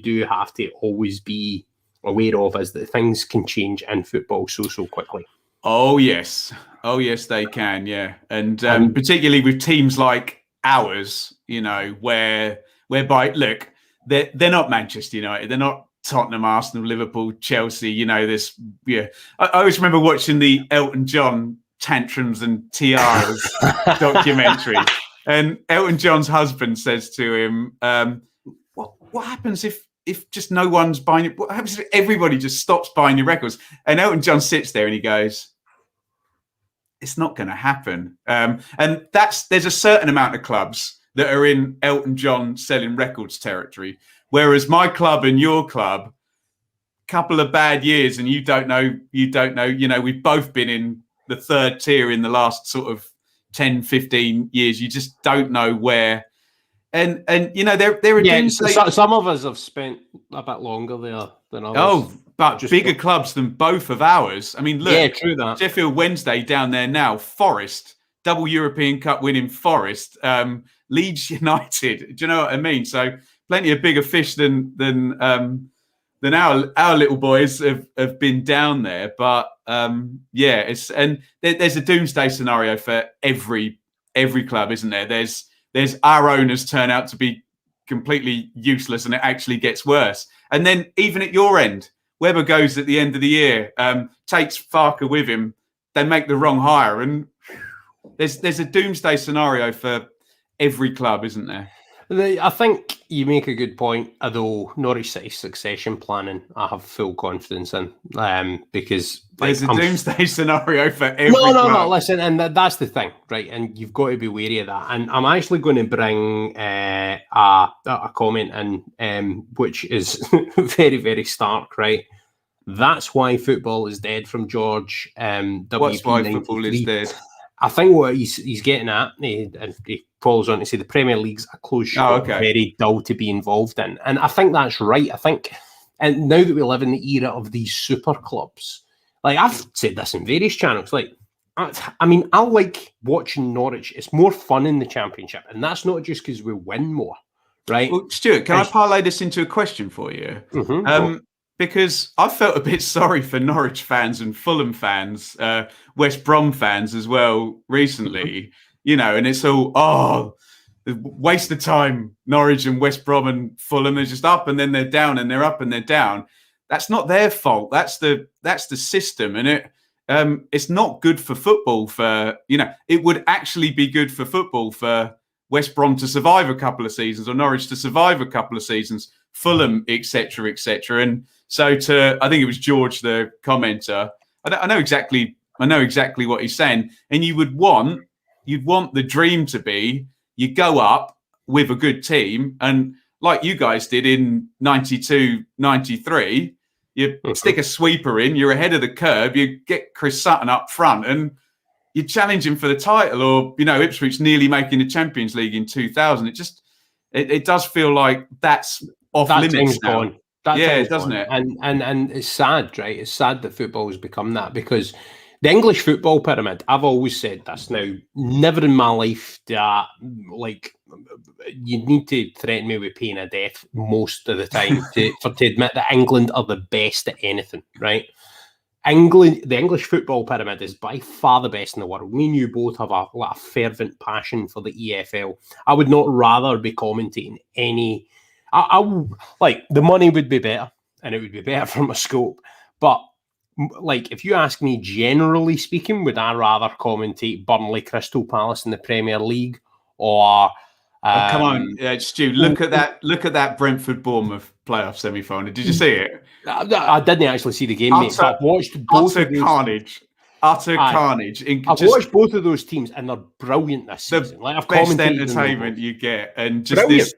do have to always be aware of is that things can change in football so quickly. Oh yes, they can. Yeah, and particularly with teams like ours, whereby look, they're not Manchester United, they're not Tottenham, Arsenal, Liverpool, Chelsea. I always remember watching the Elton John Tantrums and Tiaras documentary, and Elton John's husband says to him, what happens if just no one's buying it? What happens if everybody just stops buying your records? And Elton John sits there and he goes, it's not going to happen. And there's a certain amount of clubs that are in Elton John selling records territory. Whereas my club and your club, couple of bad years, and you don't know. We've both been in the third tier in the last sort of 10, 15 years. You just don't know where. And there are doomsday. Some of us have spent a bit longer there than others. Oh, but just bigger clubs than both of ours. I mean, look, yeah, true that. Sheffield Wednesday down there now, Forest, double European Cup winning Forest, Leeds United. Do you know what I mean? So plenty of bigger fish than our little boys have been down there. But there's a doomsday scenario for every club, isn't there? There's our owners turn out to be completely useless, and it actually gets worse. And then even at your end, Webber goes at the end of the year, takes Farker with him. They make the wrong hire, and there's a doomsday scenario for every club, isn't there? I think you make a good point, although Norwich City succession planning, I have full confidence in, because there's a doomsday scenario for every club. No, listen, and that's the thing, right? And you've got to be wary of that. And I'm actually going to bring a comment in, which is very, very stark, right? That's why football is dead from George. What's why football is dead? I think what he's getting at, he follows on to say the Premier League's a closed shop, very dull to be involved in. And I think that's right. I think, and now that we live in the era of these super clubs, like I've said this in various channels, like, I mean, I like watching Norwich. It's more fun in the Championship. And that's not just because we win more, right? Well, Stuart, can I parlay this into a question for you? Mm-hmm. Because I felt a bit sorry for Norwich fans and Fulham fans, West Brom fans as well recently, and it's all, waste of time, Norwich and West Brom and Fulham, they're just up and then they're down and they're up and they're down. That's not their fault. That's the system. And it's not good for football it would actually be good for football for West Brom to survive a couple of seasons or Norwich to survive a couple of seasons, Fulham, etc., etc. And so I think it was George, the commenter. I know exactly what he's saying. And you'd want the dream to be you go up with a good team, and like you guys did in 92, 93, you stick a sweeper in, you're ahead of the curve, you get Chris Sutton up front, and you challenge him for the title. Or Ipswich nearly making the Champions League in 2000. It does feel like that's off limits now. Gone. Doesn't it? And it's sad, right? It's sad that football has become that, because the English football pyramid, I've always said this now, never in my life that, like, you need to threaten me with pain of death most of the time to admit that England are the best at anything, right? The English football pyramid is by far the best in the world. Me and you both have a fervent passion for the EFL. I would not rather be commentating any... like, the money would be better, and it would be better from a scope. But, like, if you ask me, generally speaking, would I rather commentate Burnley Crystal Palace in the Premier League, or... come on, Stu, look at that Brentford Bournemouth playoff semi-final. Did you see it? I didn't actually see the game, mate. But I've watched both of those. Carnage. Utter carnage. I've watched both of those teams, and they're brilliant this season. Like, I've best entertainment you get, and just brilliant. This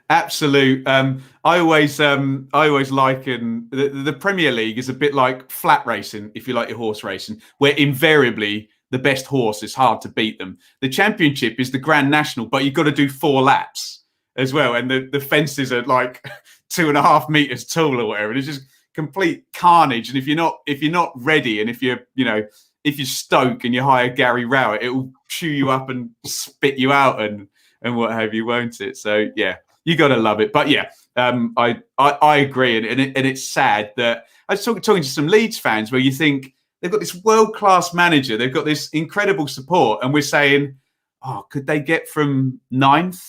absolute. I always liken the Premier League is a bit like flat racing, if you like your horse racing, where invariably the best horse is hard to beat them. The Championship is the Grand National, but you've got to do 4 laps as well, and the fences are like 2.5 meters tall or whatever. It's just complete carnage. And if you're not ready, and if you're Stoke and you hire Gary Rowett, it will chew you up and spit you out and what have you, won't it? So yeah, you got to love it. But yeah, I agree, and it's sad that I was talking to some Leeds fans where you think they've got this world-class manager, they've got this incredible support, and we're saying, oh, could they get from 9th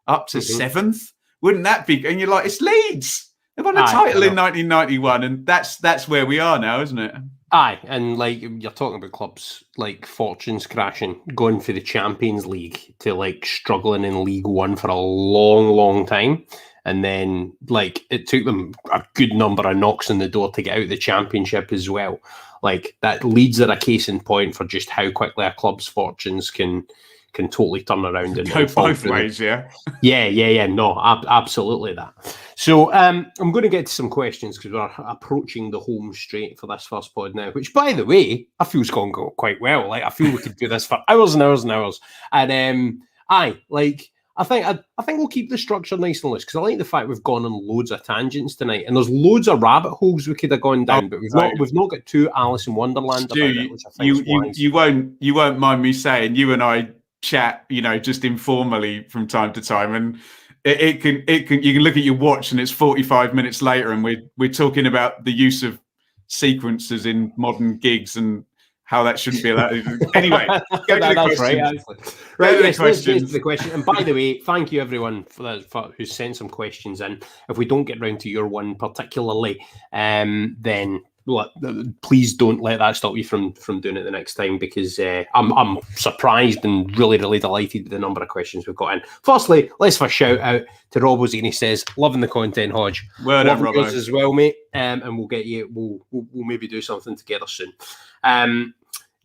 up to 7th? Wouldn't that be? And you're like, it's Leeds. They won a title in 1991, and that's where we are now, isn't it? Aye, and like you're talking about clubs like fortunes crashing, going for the Champions League to like struggling in League One for a long, long time. And then like it took them a good number of knocks on the door to get out of the Championship as well. Like that Leeds are a case in point for just how quickly a club's fortunes can can totally turn around and Go fall both through. ways, yeah. Yeah. No, absolutely that. So I'm going to get to some questions because we're approaching the home straight for this first pod now, which, by the way, I feel's gone quite well. Like, I feel we could do this for hours and hours and hours. And I think we'll keep the structure nice and loose because I like the fact we've gone on loads of tangents tonight, and there's loads of rabbit holes we could have gone down, but we've not got too Alice in Wonderland about it, which I think you won't mind me saying you and I chat, just informally from time to time, and it can you can look at your watch and it's 45 minutes later, and we're talking about the use of sequences in modern gigs and how that shouldn't be allowed. Anyway, go to the that's questions. right. Actually. Right, yes, let's get to the question. And by the way, thank you everyone for who sent some questions in. If we don't get round to your one particularly, then please don't let that stop you from doing it the next time, because I'm surprised and really, really delighted with the number of questions we've got in. Firstly, let's first shout out to Robbo Zini. Says, loving the content, Hodge. Well done, loving yours Robbo. as well, mate. And we'll get you. We'll maybe do something together soon.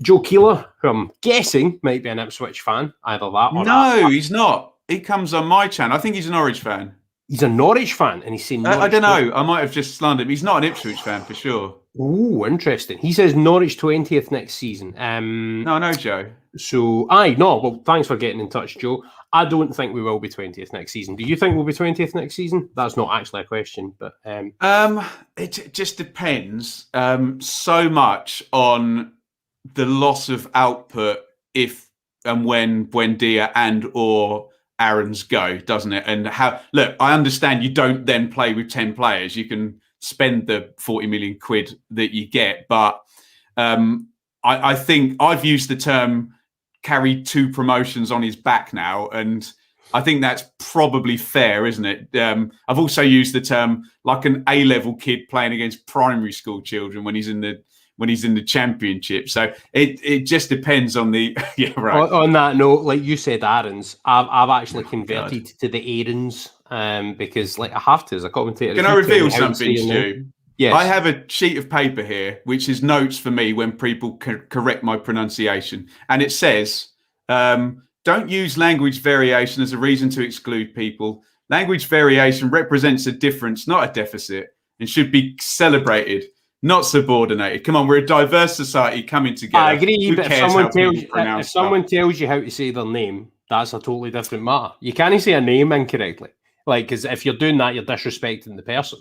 Joe Keeler, who I'm guessing might be an Ipswich fan, either that or no, he's not. He comes on my channel. I think he's a Norwich fan. He's a Norwich fan, and he's saying I don't know. I might have just slandered him. He's not an Ipswich fan for sure. Oh, interesting. He says Norwich 20th next season. No, Joe. So, well, thanks for getting in touch, Joe. I don't think we will be 20th next season. Do you think we'll be 20th next season? That's not actually a question, but it just depends so much on the loss of output if and when Buendia and or Aaron's go, doesn't it? And look, I understand you don't then play with 10 players. You can spend the 40 million quid that you get, but I think I've used the term carry 2 promotions on his back now, and I think that's probably fair, isn't it? I've also used the term like an A-level kid playing against primary school children when he's in the championship. So it just depends on the On that note, like you said, Aaron's, I've actually converted to the Aaron's because I have to as a commentator. Can I reveal something, Stu? Yes. I have a sheet of paper here which is notes for me when people correct my pronunciation, and it says don't use language variation as a reason to exclude people. Language variation represents a difference, not a deficit, and should be celebrated, not subordinated. Come on, we're a diverse society coming together. I agree, Who but if cares someone tells you how to say their name, that's a totally different matter. You can't say a name incorrectly. Because if you're doing that, you're disrespecting the person.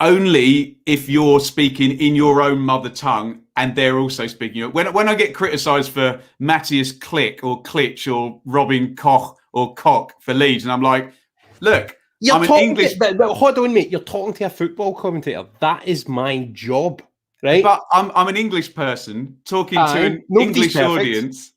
Only if you're speaking in your own mother tongue and they're also speaking. When I get criticised for Matthias Klick or Klitsch or Robin Koch or Koch for Leeds, and I'm like, look, I'm an English... but hold on, mate. You're talking to a football commentator. That is my job, right? But I'm an English person talking to an English audience.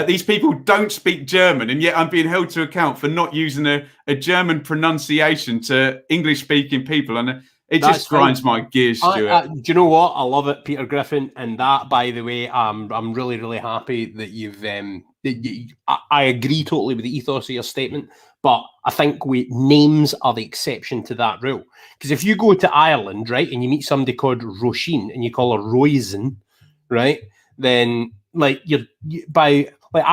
These people don't speak German, and yet I'm being held to account for not using a German pronunciation to English-speaking people, and it just grinds my gears, Stuart. Do you know what? I love it, Peter Griffin, and that, by the way, I'm really, really happy that you've. I agree totally with the ethos of your statement, but I think names are the exception to that rule. Because if you go to Ireland, right, and you meet somebody called Roisin, and you call her Roisin, right? Then, I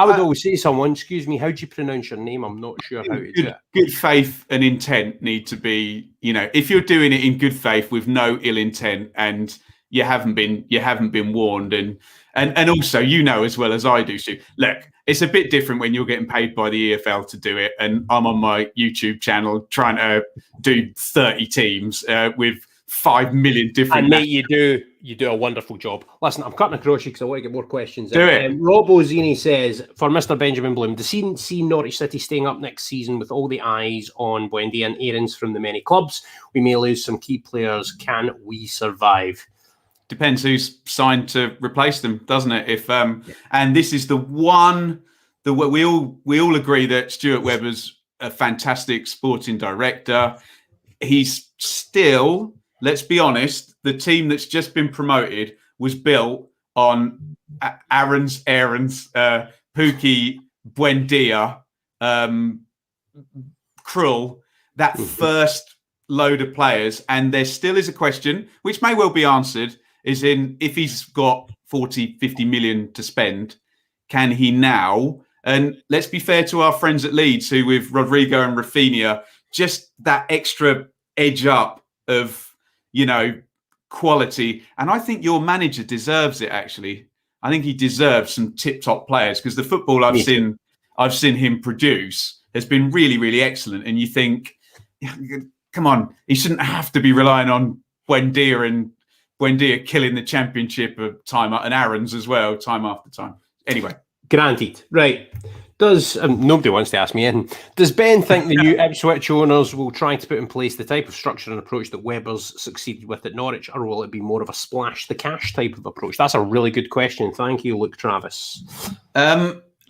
would always say to someone, excuse me, how do you pronounce your name? I'm not sure how to do it. Good faith and intent need to be, if you're doing it in good faith with no ill intent and you haven't been warned, and also, as well as I do, Stu, look, it's a bit different when you're getting paid by the EFL to do it, and I'm on my YouTube channel trying to do 30 teams with 5 million different. And mate, you do a wonderful job. Listen, I'm cutting across you because I want to get more questions. Do it. Robbo Zini says, for Mr. Benjamin Bloom, does he see Norwich City staying up next season with all the eyes on Buendia and Aarons from the many clubs? We may lose some key players. Can we survive? Depends who's signed to replace them, doesn't it? If and this is the one that we all agree that Stuart Webber's a fantastic sporting director. He's still, let's be honest, the team that's just been promoted was built on Aaron's, Pookie, Buendia, Krull, that first load of players. And there still is a question, which may well be answered, is in if he's got 40, 50 million to spend, can he now? And let's be fair to our friends at Leeds, who with Rodrigo and Rafinha, just that extra edge up of, quality. And I think your manager deserves it, actually. I think he deserves some tip-top players, because the football I've seen him produce has been really, really excellent. And you think, come on, he shouldn't have to be relying on Buendia killing the championship of time, and Aaron's as well, time after time. Anyway. Granted. Right. Does nobody wants to ask me in? Does Ben think the new Ipswich owners will try to put in place the type of structure and approach that Webber's succeeded with at Norwich, or will it be more of a splash the cash type of approach? That's a really good question. Thank you, Luke Travis.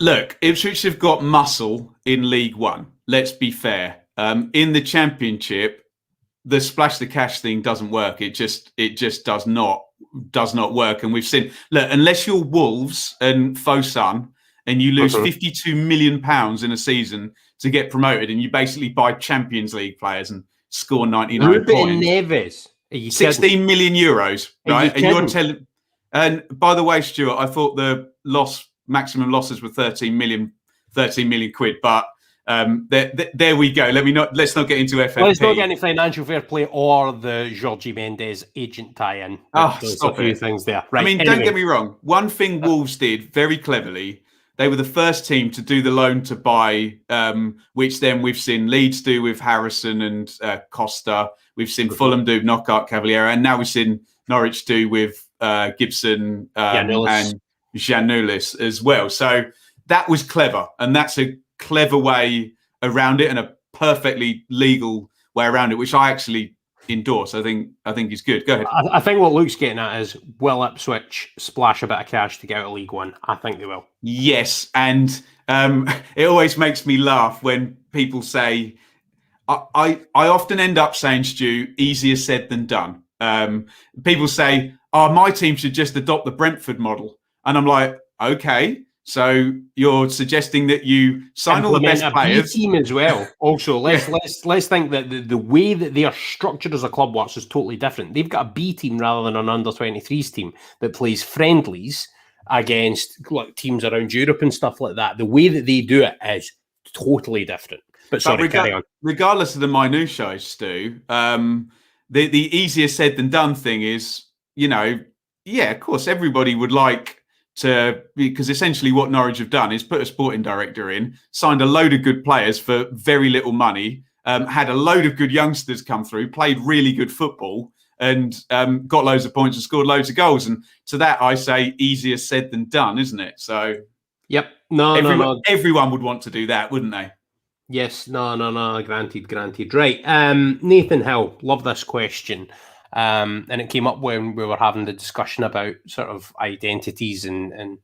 Look, Ipswich have got muscle in League One. Let's be fair. In the Championship, the splash the cash thing doesn't work. It just does not work. And we've seen, look, unless you're Wolves and Fosun, and you lose £52 million in a season to get promoted, and you basically buy Champions League players and score 99 points. Neves. 16 million euros, right? And you're telling. And by the way, Stuart, I thought the maximum losses were 13 million quid, but there we go. Let's not get into FFP. Let's not get any financial fair play or the Jorge Mendes agent tie-in. There's a few things there. Right. I mean, don't get me wrong. One thing Wolves did very cleverly. They were the first team to do the loan to buy, which then we've seen Leeds do with Harrison and Costa. We've seen Fulham do Knockout Cavaliero, and now we've seen Norwich do with Gibson and Giannoulis as well. So that was clever, and that's a clever way around it, and a perfectly legal way around it, which I actually endorse. I think is good. Go ahead. I think what Luke's getting at is, will Ipswich splash a bit of cash to get out of League One? I think they will. Yes, and it always makes me laugh when people say, I often end up saying, Stu, easier said than done. People say, my team should just adopt the Brentford model. And I'm like, okay, so you're suggesting that you sign all the best players. B team as well. Also, let's think that the way that they are structured as a club works is totally different. They've got a B team rather than an under-23s team that plays friendlies against teams around Europe and stuff like that. The way that they do it is totally different. But sorry, carry on. Regardless of the minutiae, Stu, the easier said than done thing is, of course, everybody would like to, because essentially what Norwich have done is put a sporting director in, signed a load of good players for very little money, had a load of good youngsters come through, played really good football, and got loads of points and scored loads of goals. And to that, I say easier said than done, isn't it? So, yep. Everyone would want to do that, wouldn't they? Yes. No. Granted. Right. Nathan Hill, love this question. And it came up when we were having the discussion about sort of identities and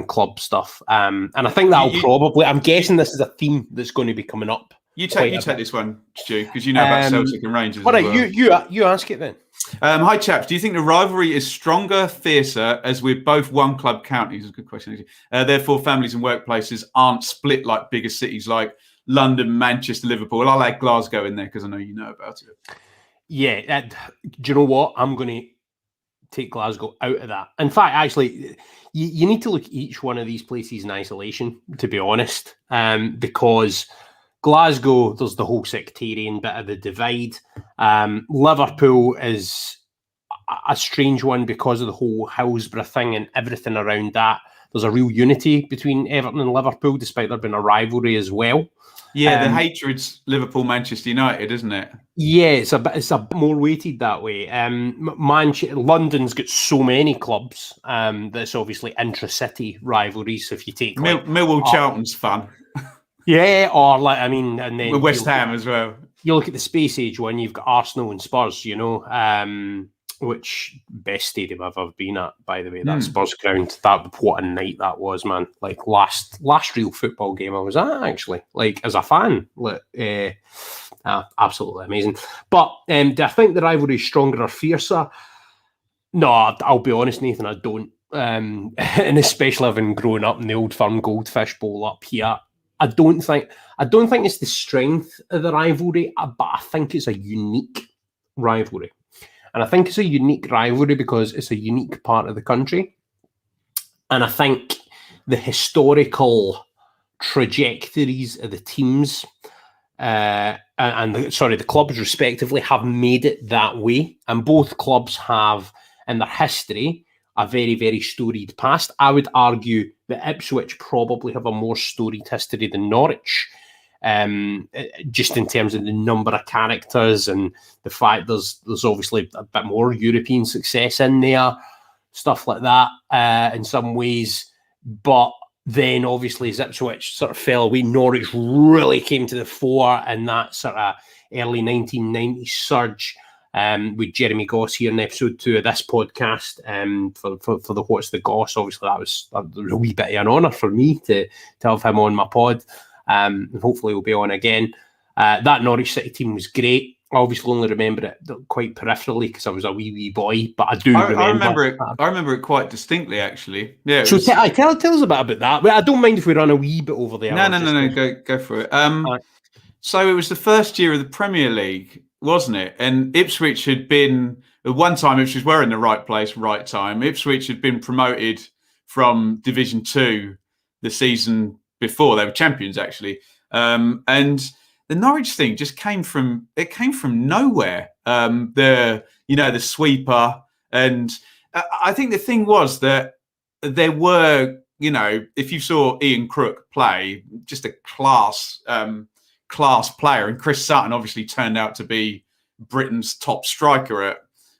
club stuff. And I think I'm guessing this is a theme that's going to be coming up. You take this one, Stu, because you know about Celtic and Rangers. All right, you ask it then. Hi, chaps. Do you think the rivalry is stronger, fiercer, as we're both one club counties? It's a good question. Therefore, families and workplaces aren't split like bigger cities like London, Manchester, Liverpool. I'll add Glasgow in there because I know you know about it. Yeah, do you know what? I'm going to take Glasgow out of that. In fact, actually, you need to look at each one of these places in isolation, to be honest, because Glasgow, there's the whole sectarian bit of the divide. Liverpool is a strange one because of the whole Hillsborough thing and everything around that. There's a real unity between Everton and Liverpool, despite there being a rivalry as well. Yeah, the hatred's Liverpool, Manchester United, isn't it? Yeah, it's a bit more weighted that way. London's got so many clubs that's obviously intra-city rivalries. So if you take Millwall, Charlton's fun. Yeah, or and then with West Ham as well. You look at the space age one, you've got Arsenal and Spurs, which best stadium I've ever been at, by the way, that Spurs ground. What a night that was, man. Like last real football game I was at, actually, as a fan. Absolutely amazing. But do I think the rivalry is stronger or fiercer? No, I'll be honest, Nathan, I don't. And especially having grown up in the Old Firm Goldfish Bowl up here, I don't think it's the strength of the rivalry, but I think it's a unique rivalry. And I think it's a unique rivalry because it's a unique part of the country. And I think the historical trajectories of the teams and the clubs respectively have made it that way, and both clubs have in their history a very, very storied past. I would argue that Ipswich probably have a more storied history than Norwich, just in terms of the number of characters and the fact there's obviously a bit more European success in there, stuff like that in some ways. But then obviously as Ipswich sort of fell away, Norwich really came to the fore in that sort of early 1990s surge. With Jeremy Goss here in episode 2 of this podcast for the What's the Goss. Obviously, that was a wee bit of an honour for me to have him on my pod. And hopefully he'll be on again. That Norwich City team was great. I obviously only remember it quite peripherally because I was a wee boy, but I do remember it. I remember it quite distinctly, actually. Yeah. So tell us a bit about that. I don't mind if we run a wee bit over there. No. Go for it. So it was the first year of the Premier League, wasn't it? And Ipswich had been, at one time, Ipswich were in the right place, right time. Ipswich had been promoted from Division 2 the season before. They were champions, actually. And the Norwich thing just came from nowhere. The sweeper. And I think the thing was that there were, if you saw Ian Crook play, just a class player, and Chris Sutton obviously turned out to be Britain's top striker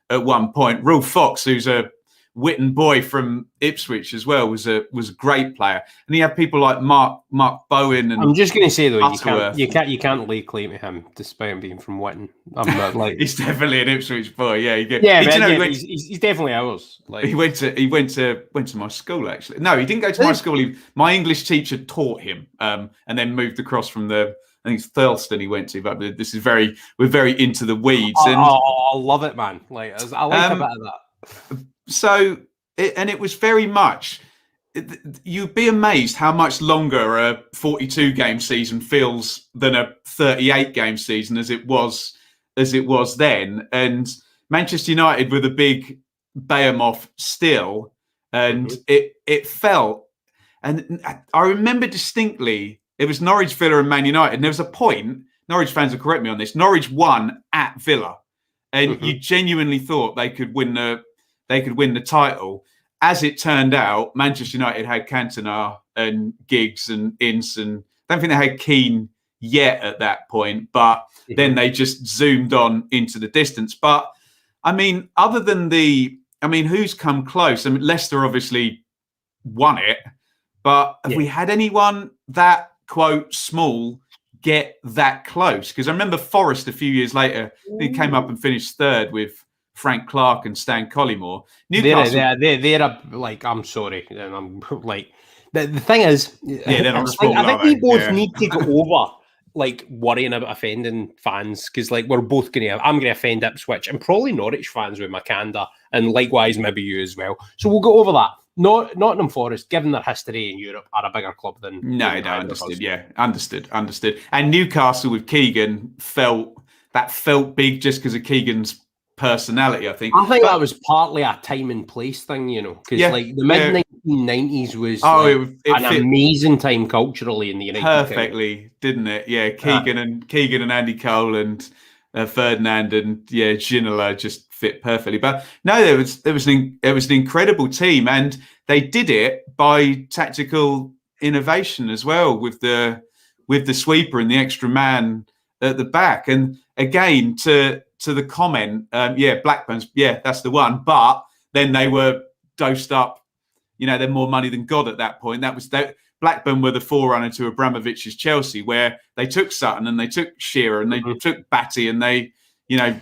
at one point. Real Fox, who's a Witten boy from Ipswich as well, was a great player. And you have people like Mark Bowen. And I'm just going to say though, you can't lay claim to him despite him being from Witten. I'm not like he's definitely an Ipswich boy. Yeah, he's definitely ours. Like, he went to my school actually. No, he didn't go to my school. My English teacher taught him, and then moved across from I think it's Thurleston he went to, but we're very into the weeds. And I love it, man. Like I like a bit of that. So, it was very much. You'd be amazed how much longer a 42-game season feels than a 38-game season as it was then. And Manchester United were the big behemoth still, and it felt. And I remember distinctly. It was Norwich, Villa, and Man United. And there was a point, Norwich fans will correct me on this, Norwich won at Villa. And you genuinely thought they could win the title. As it turned out, Manchester United had Cantona and Giggs and Ince, and I don't think they had Keane yet at that point, but then they just zoomed on into the distance. But I mean, other than who's come close? I mean, Leicester obviously won it, but have we had anyone that quote small get that close? Because I remember Forest a few years later, he came up and finished third with Frank Clark and Stan Collymore. Newcastle, they're like, I'm sorry, and I'm like, the thing is, they're not small. I think we both need to go over like worrying about offending fans, because like I'm going to offend Ipswich and probably Norwich fans with my candor, and likewise maybe you as well. So we'll go over that. Nottingham Forest, given their history in Europe, are a bigger club than... No, understood. Yeah, understood. And Newcastle with Keegan felt big just because of Keegan's personality, I think. That was partly a time and place thing, because like the mid-1990s was an amazing time culturally in the United perfectly, Kingdom. Didn't it? Yeah, Keegan and Andy Cole and Ferdinand and Ginola just fit perfectly. But no, there was an incredible team, and they did it by tactical innovation as well with the sweeper and the extra man at the back. And again, to the comment, Blackburn's, that's the one. But then they were dosed up. They're more money than God at that point. Blackburn were the forerunner to Abramovich's Chelsea, where they took Sutton and they took Shearer and they took Batty and they,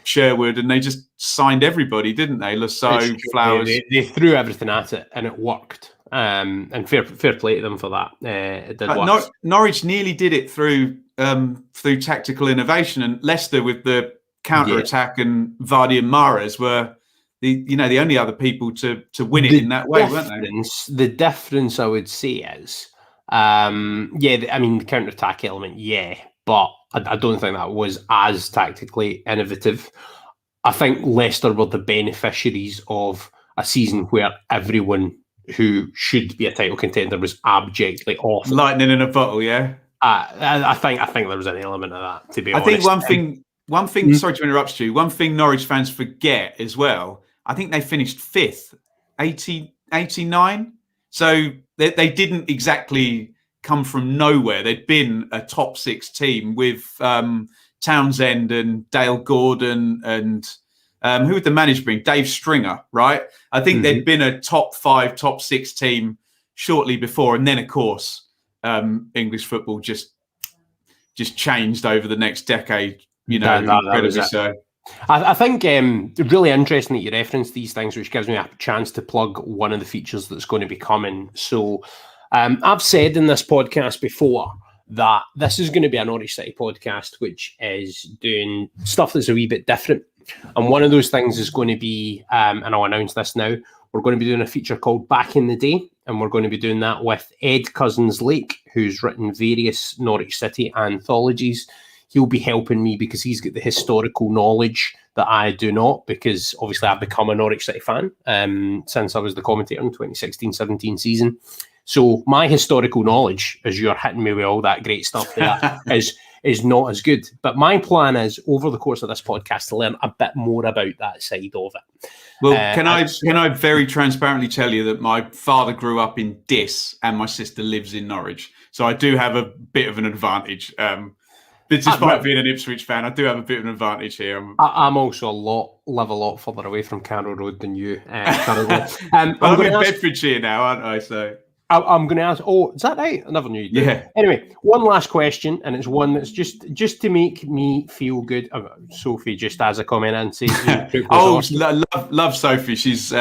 Sherwood, and they just signed everybody, didn't they? Lasso, Flowers. They threw everything at it and it worked. And fair play to them for that. It did work. Norwich nearly did it through tactical innovation, and Leicester with the counter attack and Vardy and Mahrez were the only other people to win it in that way, weren't they? The difference I would say is, the counter attack element, but I don't think that was as tactically innovative. I think Leicester were the beneficiaries of a season where everyone who should be a title contender was abjectly awful. Lightning in a bottle, yeah. I think there was an element of that, to be honest. I think one thing. Sorry to interrupt you. One thing Norwich fans forget as well. I think they finished 5th, 89. So they didn't exactly come from nowhere. They'd been a top 6 team with Townsend and Dale Gordon and who would the manager bring? Dave Stringer, right? I think they'd been a top 5, top 6 team shortly before, and then of course English football just changed over the next decade. Incredibly so. I think really interesting that you reference these things, which gives me a chance to plug one of the features that's going to be coming. So I've said in this podcast before that this is going to be a Norwich City podcast, which is doing stuff that's a wee bit different. And one of those things is going to be, and I'll announce this now, we're going to be doing a feature called Back in the Day, and we're going to be doing that with Ed Cousins-Lake, who's written various Norwich City anthologies. He'll be helping me because he's got the historical knowledge that I do not, because obviously I've become a Norwich City fan since I was the commentator in 2016-17 season. So my historical knowledge, as you're hitting me with all that great stuff there, is not as good. But my plan is, over the course of this podcast, to learn a bit more about that side of it. Well, can I very transparently tell you that my father grew up in Diss and my sister lives in Norwich, so I do have a bit of an advantage. Despite being an Ipswich fan, I do have a bit of an advantage here. I'm also live a lot further away from Carroll Road than you currently. I'm in Bedfordshire now, aren't I? So I'm going to ask. Oh, is that right? I never knew you did. Yeah. Anyway, one last question, and it's one that's just to make me feel good. Sophie just has a comment and says, love Sophie. She's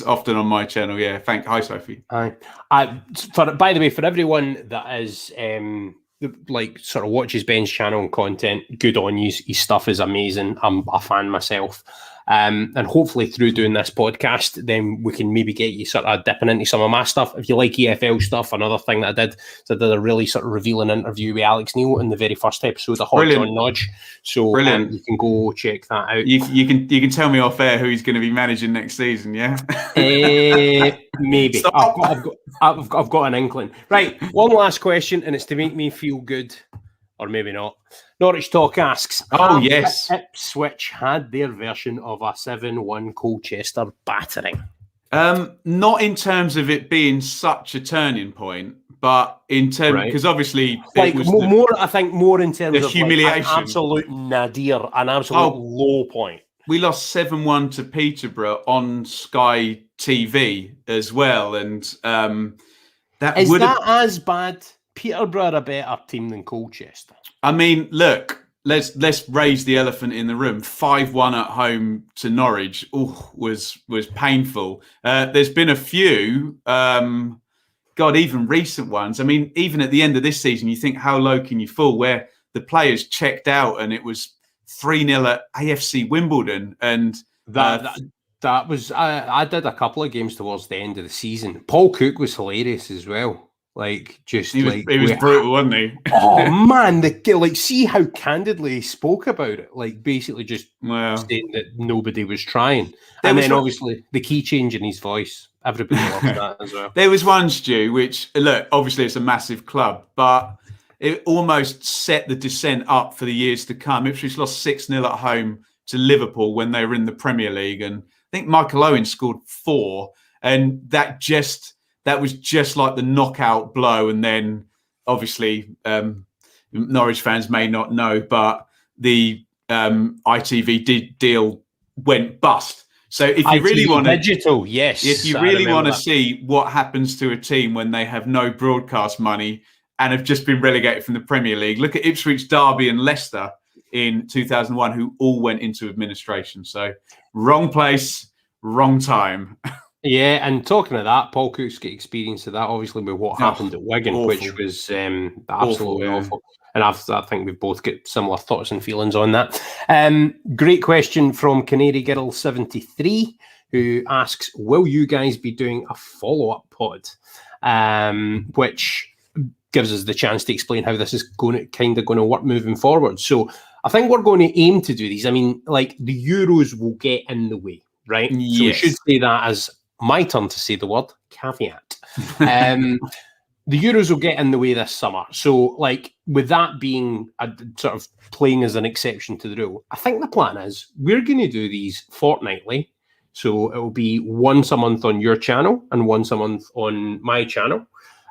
often on my channel. Yeah. Hi, Sophie. By the way, for everyone that is sort of watches Ben's channel and content, good on you. His stuff is amazing. I'm a fan myself. And hopefully through doing this podcast, then we can maybe get you sort of dipping into some of my stuff. If you like EFL stuff, another thing that I did a really sort of revealing interview with Alex Neil in the very first episode of Hodge On Nodge. So you can go check that out. You can tell me off air who he's going to be managing next season, yeah? Maybe. I've got an inkling. Right, one last question, and it's to make me feel good. Or maybe not. Norwich Talk asks, yes, Ipswich had their version of a 7-1 Colchester battering? Not in terms of it being such a turning point, but in terms, because obviously it was more in terms of humiliation, an absolute nadir, an absolute low point. We lost 7-1 to Peterborough on Sky TV as well, and that is that as bad? Peterborough are a better team than Colchester. I mean, look, let's raise the elephant in the room. 5-1 at home to Norwich was painful. There's been a few, even recent ones. I mean, even at the end of this season, you think, how low can you fall? Where the players checked out and it was 3-0 at AFC Wimbledon, and that was I did a couple of games towards the end of the season. Paul Cook was hilarious as well. He was brutal, wasn't he? Oh man, see how candidly he spoke about it. Basically just saying that nobody was trying. Obviously the key change in his voice. Everybody loved that as well. There was one, Stu, which look, obviously it's a massive club, but it almost set the descent up for the years to come. Ipswich lost 6-0 at home to Liverpool when they were in the Premier League, and I think Michael Owen scored 4, and that was just like the knockout blow. And then obviously Norwich fans may not know, but the ITV deal went bust. So if you really want to digital, yes. If you really want to see what happens to a team when they have no broadcast money and have just been relegated from the Premier League, look at Ipswich, Derby and Leicester in 2001, who all went into administration. So wrong place, wrong time. Yeah, and talking of that, Paul Cook's got experience of that, obviously, with what happened at Wigan, awful. Which was absolutely awful. And I think we've both got similar thoughts and feelings on that. Great question from Canary Girl 73, who asks, will you guys be doing a follow-up pod? Which gives us the chance to explain how this is going to work moving forward. So I think we're going to aim to do these. I mean, the Euros will get in the way, right? Yes. So we should say that as my turn to say the word caveat. The Euros will get in the way this summer. So, like, with that being sort of playing as an exception to the rule, I think the plan is we're going to do these fortnightly. So it will be once a month on your channel and once a month on my channel.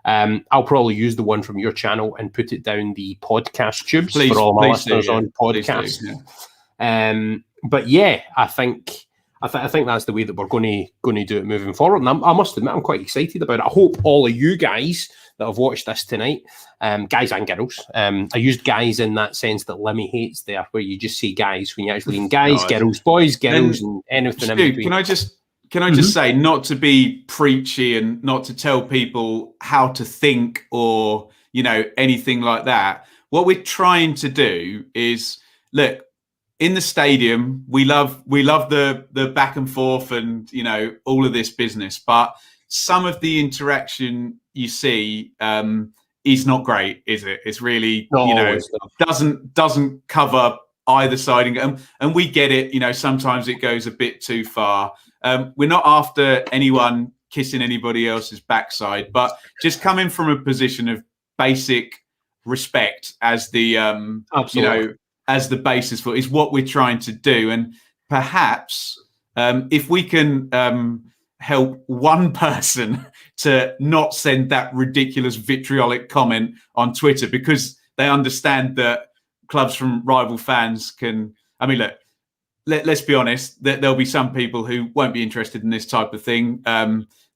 I'll probably use the one from your channel and put it down the podcast tubes for all my listeners on podcasts. But yeah, I think that's the way that we're going to do it moving forward. And I must admit, I'm quite excited about it. I hope all of you guys that have watched this tonight, guys and girls, I used guys in that sense that Lemmy hates there, where you just say guys when you actually mean guys, girls, boys, girls, and anything in between. Can I just say, not to be preachy and not to tell people how to think or, anything like that. What we're trying to do is, look, in the stadium, we love the back and forth and, all of this business. But some of the interaction you see is not great, is it? It's really, doesn't cover either side. And we get it, sometimes it goes a bit too far. We're not after anyone kissing anybody else's backside, but just coming from a position of basic respect as the, as the basis for is what we're trying to do. And perhaps if we can help one person to not send that ridiculous vitriolic comment on Twitter, because they understand that clubs from rival fans can, look, let's be honest, there'll be some people who won't be interested in this type of thing.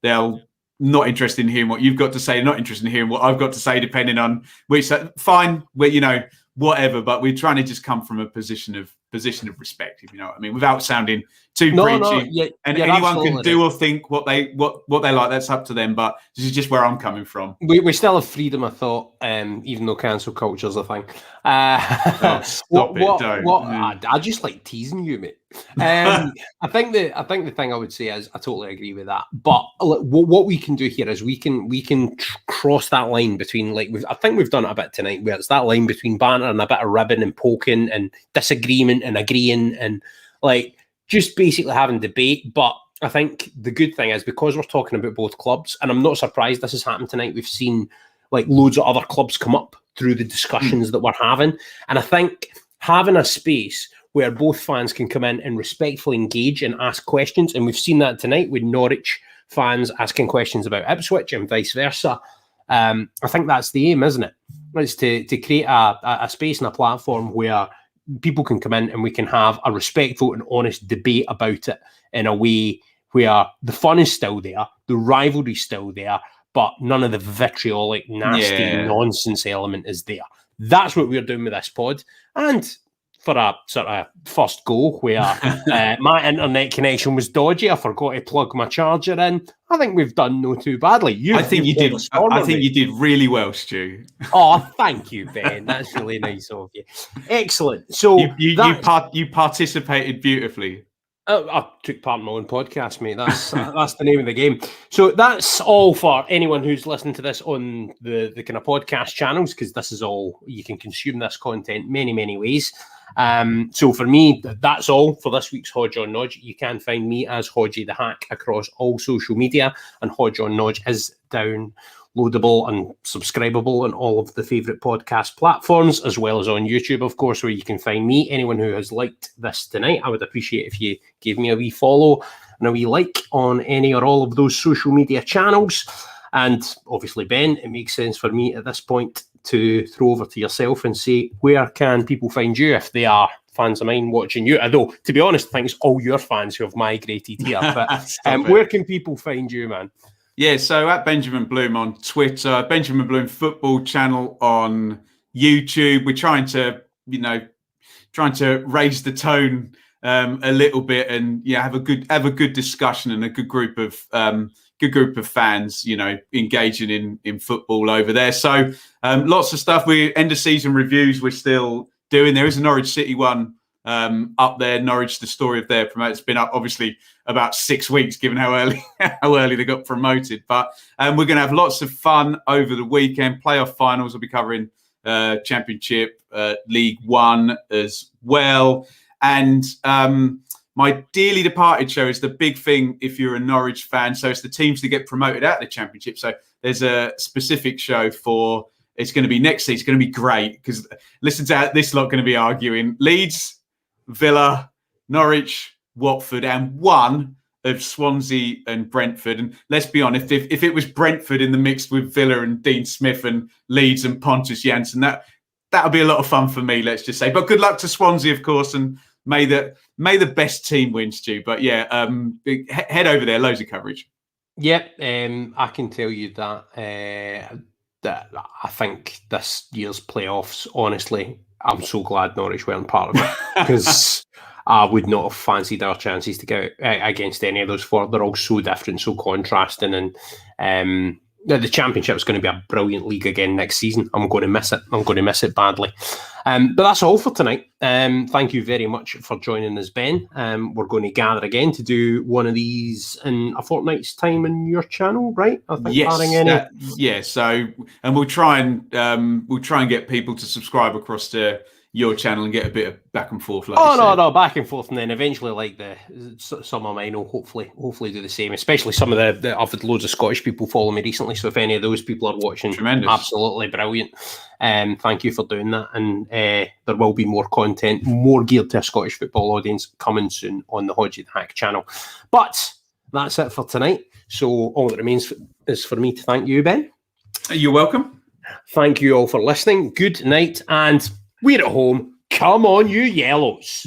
They'll not interested in hearing what you've got to say, not interested in hearing what I've got to say, depending on which. Fine, whatever. But we're trying to just come from a position of respect, if you know what I mean, without sounding too preachy. Anyone can do or think what they like. That's up to them. But this is just where I'm coming from. We still have freedom of thought, even though cancel culture is a thing. Stop it! Don't. I just like teasing you, mate. I think the thing I would say is I totally agree with that. But what we can do here is we can cross that line between, like, I think we've done it a bit tonight, where it's that line between banter and a bit of ribbing and poking and disagreement and agreeing and, like, just basically having debate. But I think the good thing is, because we're talking about both clubs, and I'm not surprised this has happened tonight, we've seen like loads of other clubs come up through the discussions that we're having. And I think having a space where both fans can come in and respectfully engage and ask questions, and we've seen that tonight with Norwich fans asking questions about Ipswich and vice versa. I think that's the aim, isn't it? It's to create a space and a platform where people can come in and we can have a respectful and honest debate about it in a way where the fun is still there, the rivalry's still there, but none of the vitriolic, nasty nonsense element is there. That's what we're doing with this pod. And for a sort of first go where my internet connection was dodgy, I forgot to plug my charger in. I think we've done no too badly. I think you did really well, Stu. Oh, thank you, Ben. That's really nice of you. Excellent. So you participated beautifully. I took part in my own podcast, mate. That's the name of the game. So that's all for anyone who's listening to this on the kind of podcast channels, because this is all, you can consume this content many, many ways. So for me, that's all for this week's Hodge On Nodge. You can find me as Hodgeythehack across all social media, and Hodge On Nodge is downloadable and subscribable on all of the favourite podcast platforms, as well as on YouTube, of course, where you can find me. Anyone who has liked this tonight, I would appreciate if you gave me a wee follow and a wee like on any or all of those social media channels. And obviously, Ben, it makes sense for me at this point to throw over to yourself and say, where can people find you if they are fans of mine watching you? Although, to be honest, I think it's all your fans who have migrated here. But where can people find you, man? Yeah, so at Benjamin Bloom on Twitter, Benjamin Bloom Football Channel on YouTube. We're trying to raise the tone a little bit, and have a good discussion and a good group of fans, engaging in football over there. So lots of stuff. We end of season reviews we're still doing. There is a Norwich City one up there. Norwich, the story of their promote. It's been up obviously about 6 weeks, given how early they got promoted. But we're going to have lots of fun over the weekend. Playoff finals. We'll be covering Championship, League One as well. And My dearly departed show is the big thing if you're a Norwich fan. So it's the teams that get promoted out of the Championship. So there's a specific show for, it's going to be next season. It's going to be great because listen to this lot going to be arguing. Leeds, Villa, Norwich, Watford, and one of Swansea and Brentford. And let's be honest, if it was Brentford in the mix with Villa and Dean Smith and Leeds and Pontus Jansson, that'll be a lot of fun for me, let's just say. But good luck to Swansea, of course, and may the best team win, Stu. But yeah, head over there, loads of coverage. Yep, I can tell you that that I think this year's playoffs, honestly, I'm so glad Norwich weren't part of it because I would not have fancied our chances to go against any of those four. They're all so different, so contrasting, and the Championship is going to be a brilliant league again next season. I'm going to miss it. I'm going to miss it badly. But that's all for tonight. Thank you very much for joining us, Ben. We're going to gather again to do one of these in a fortnight's time on your channel, right? I think. Yes. So, and we'll try and get people to subscribe across to your channel and get a bit of back and forth. No, back and forth, and then eventually, some of mine will hopefully do the same. Especially some of the I've had loads of Scottish people follow me recently, so if any of those people are watching, tremendous, absolutely brilliant. Thank you for doing that, and there will be more content, more geared to a Scottish football audience coming soon on the Hodgeythehack channel. But that's it for tonight. So all that remains is for me to thank you, Ben. You're welcome. Thank you all for listening. Good night, and we're at home. Come on, you yellows.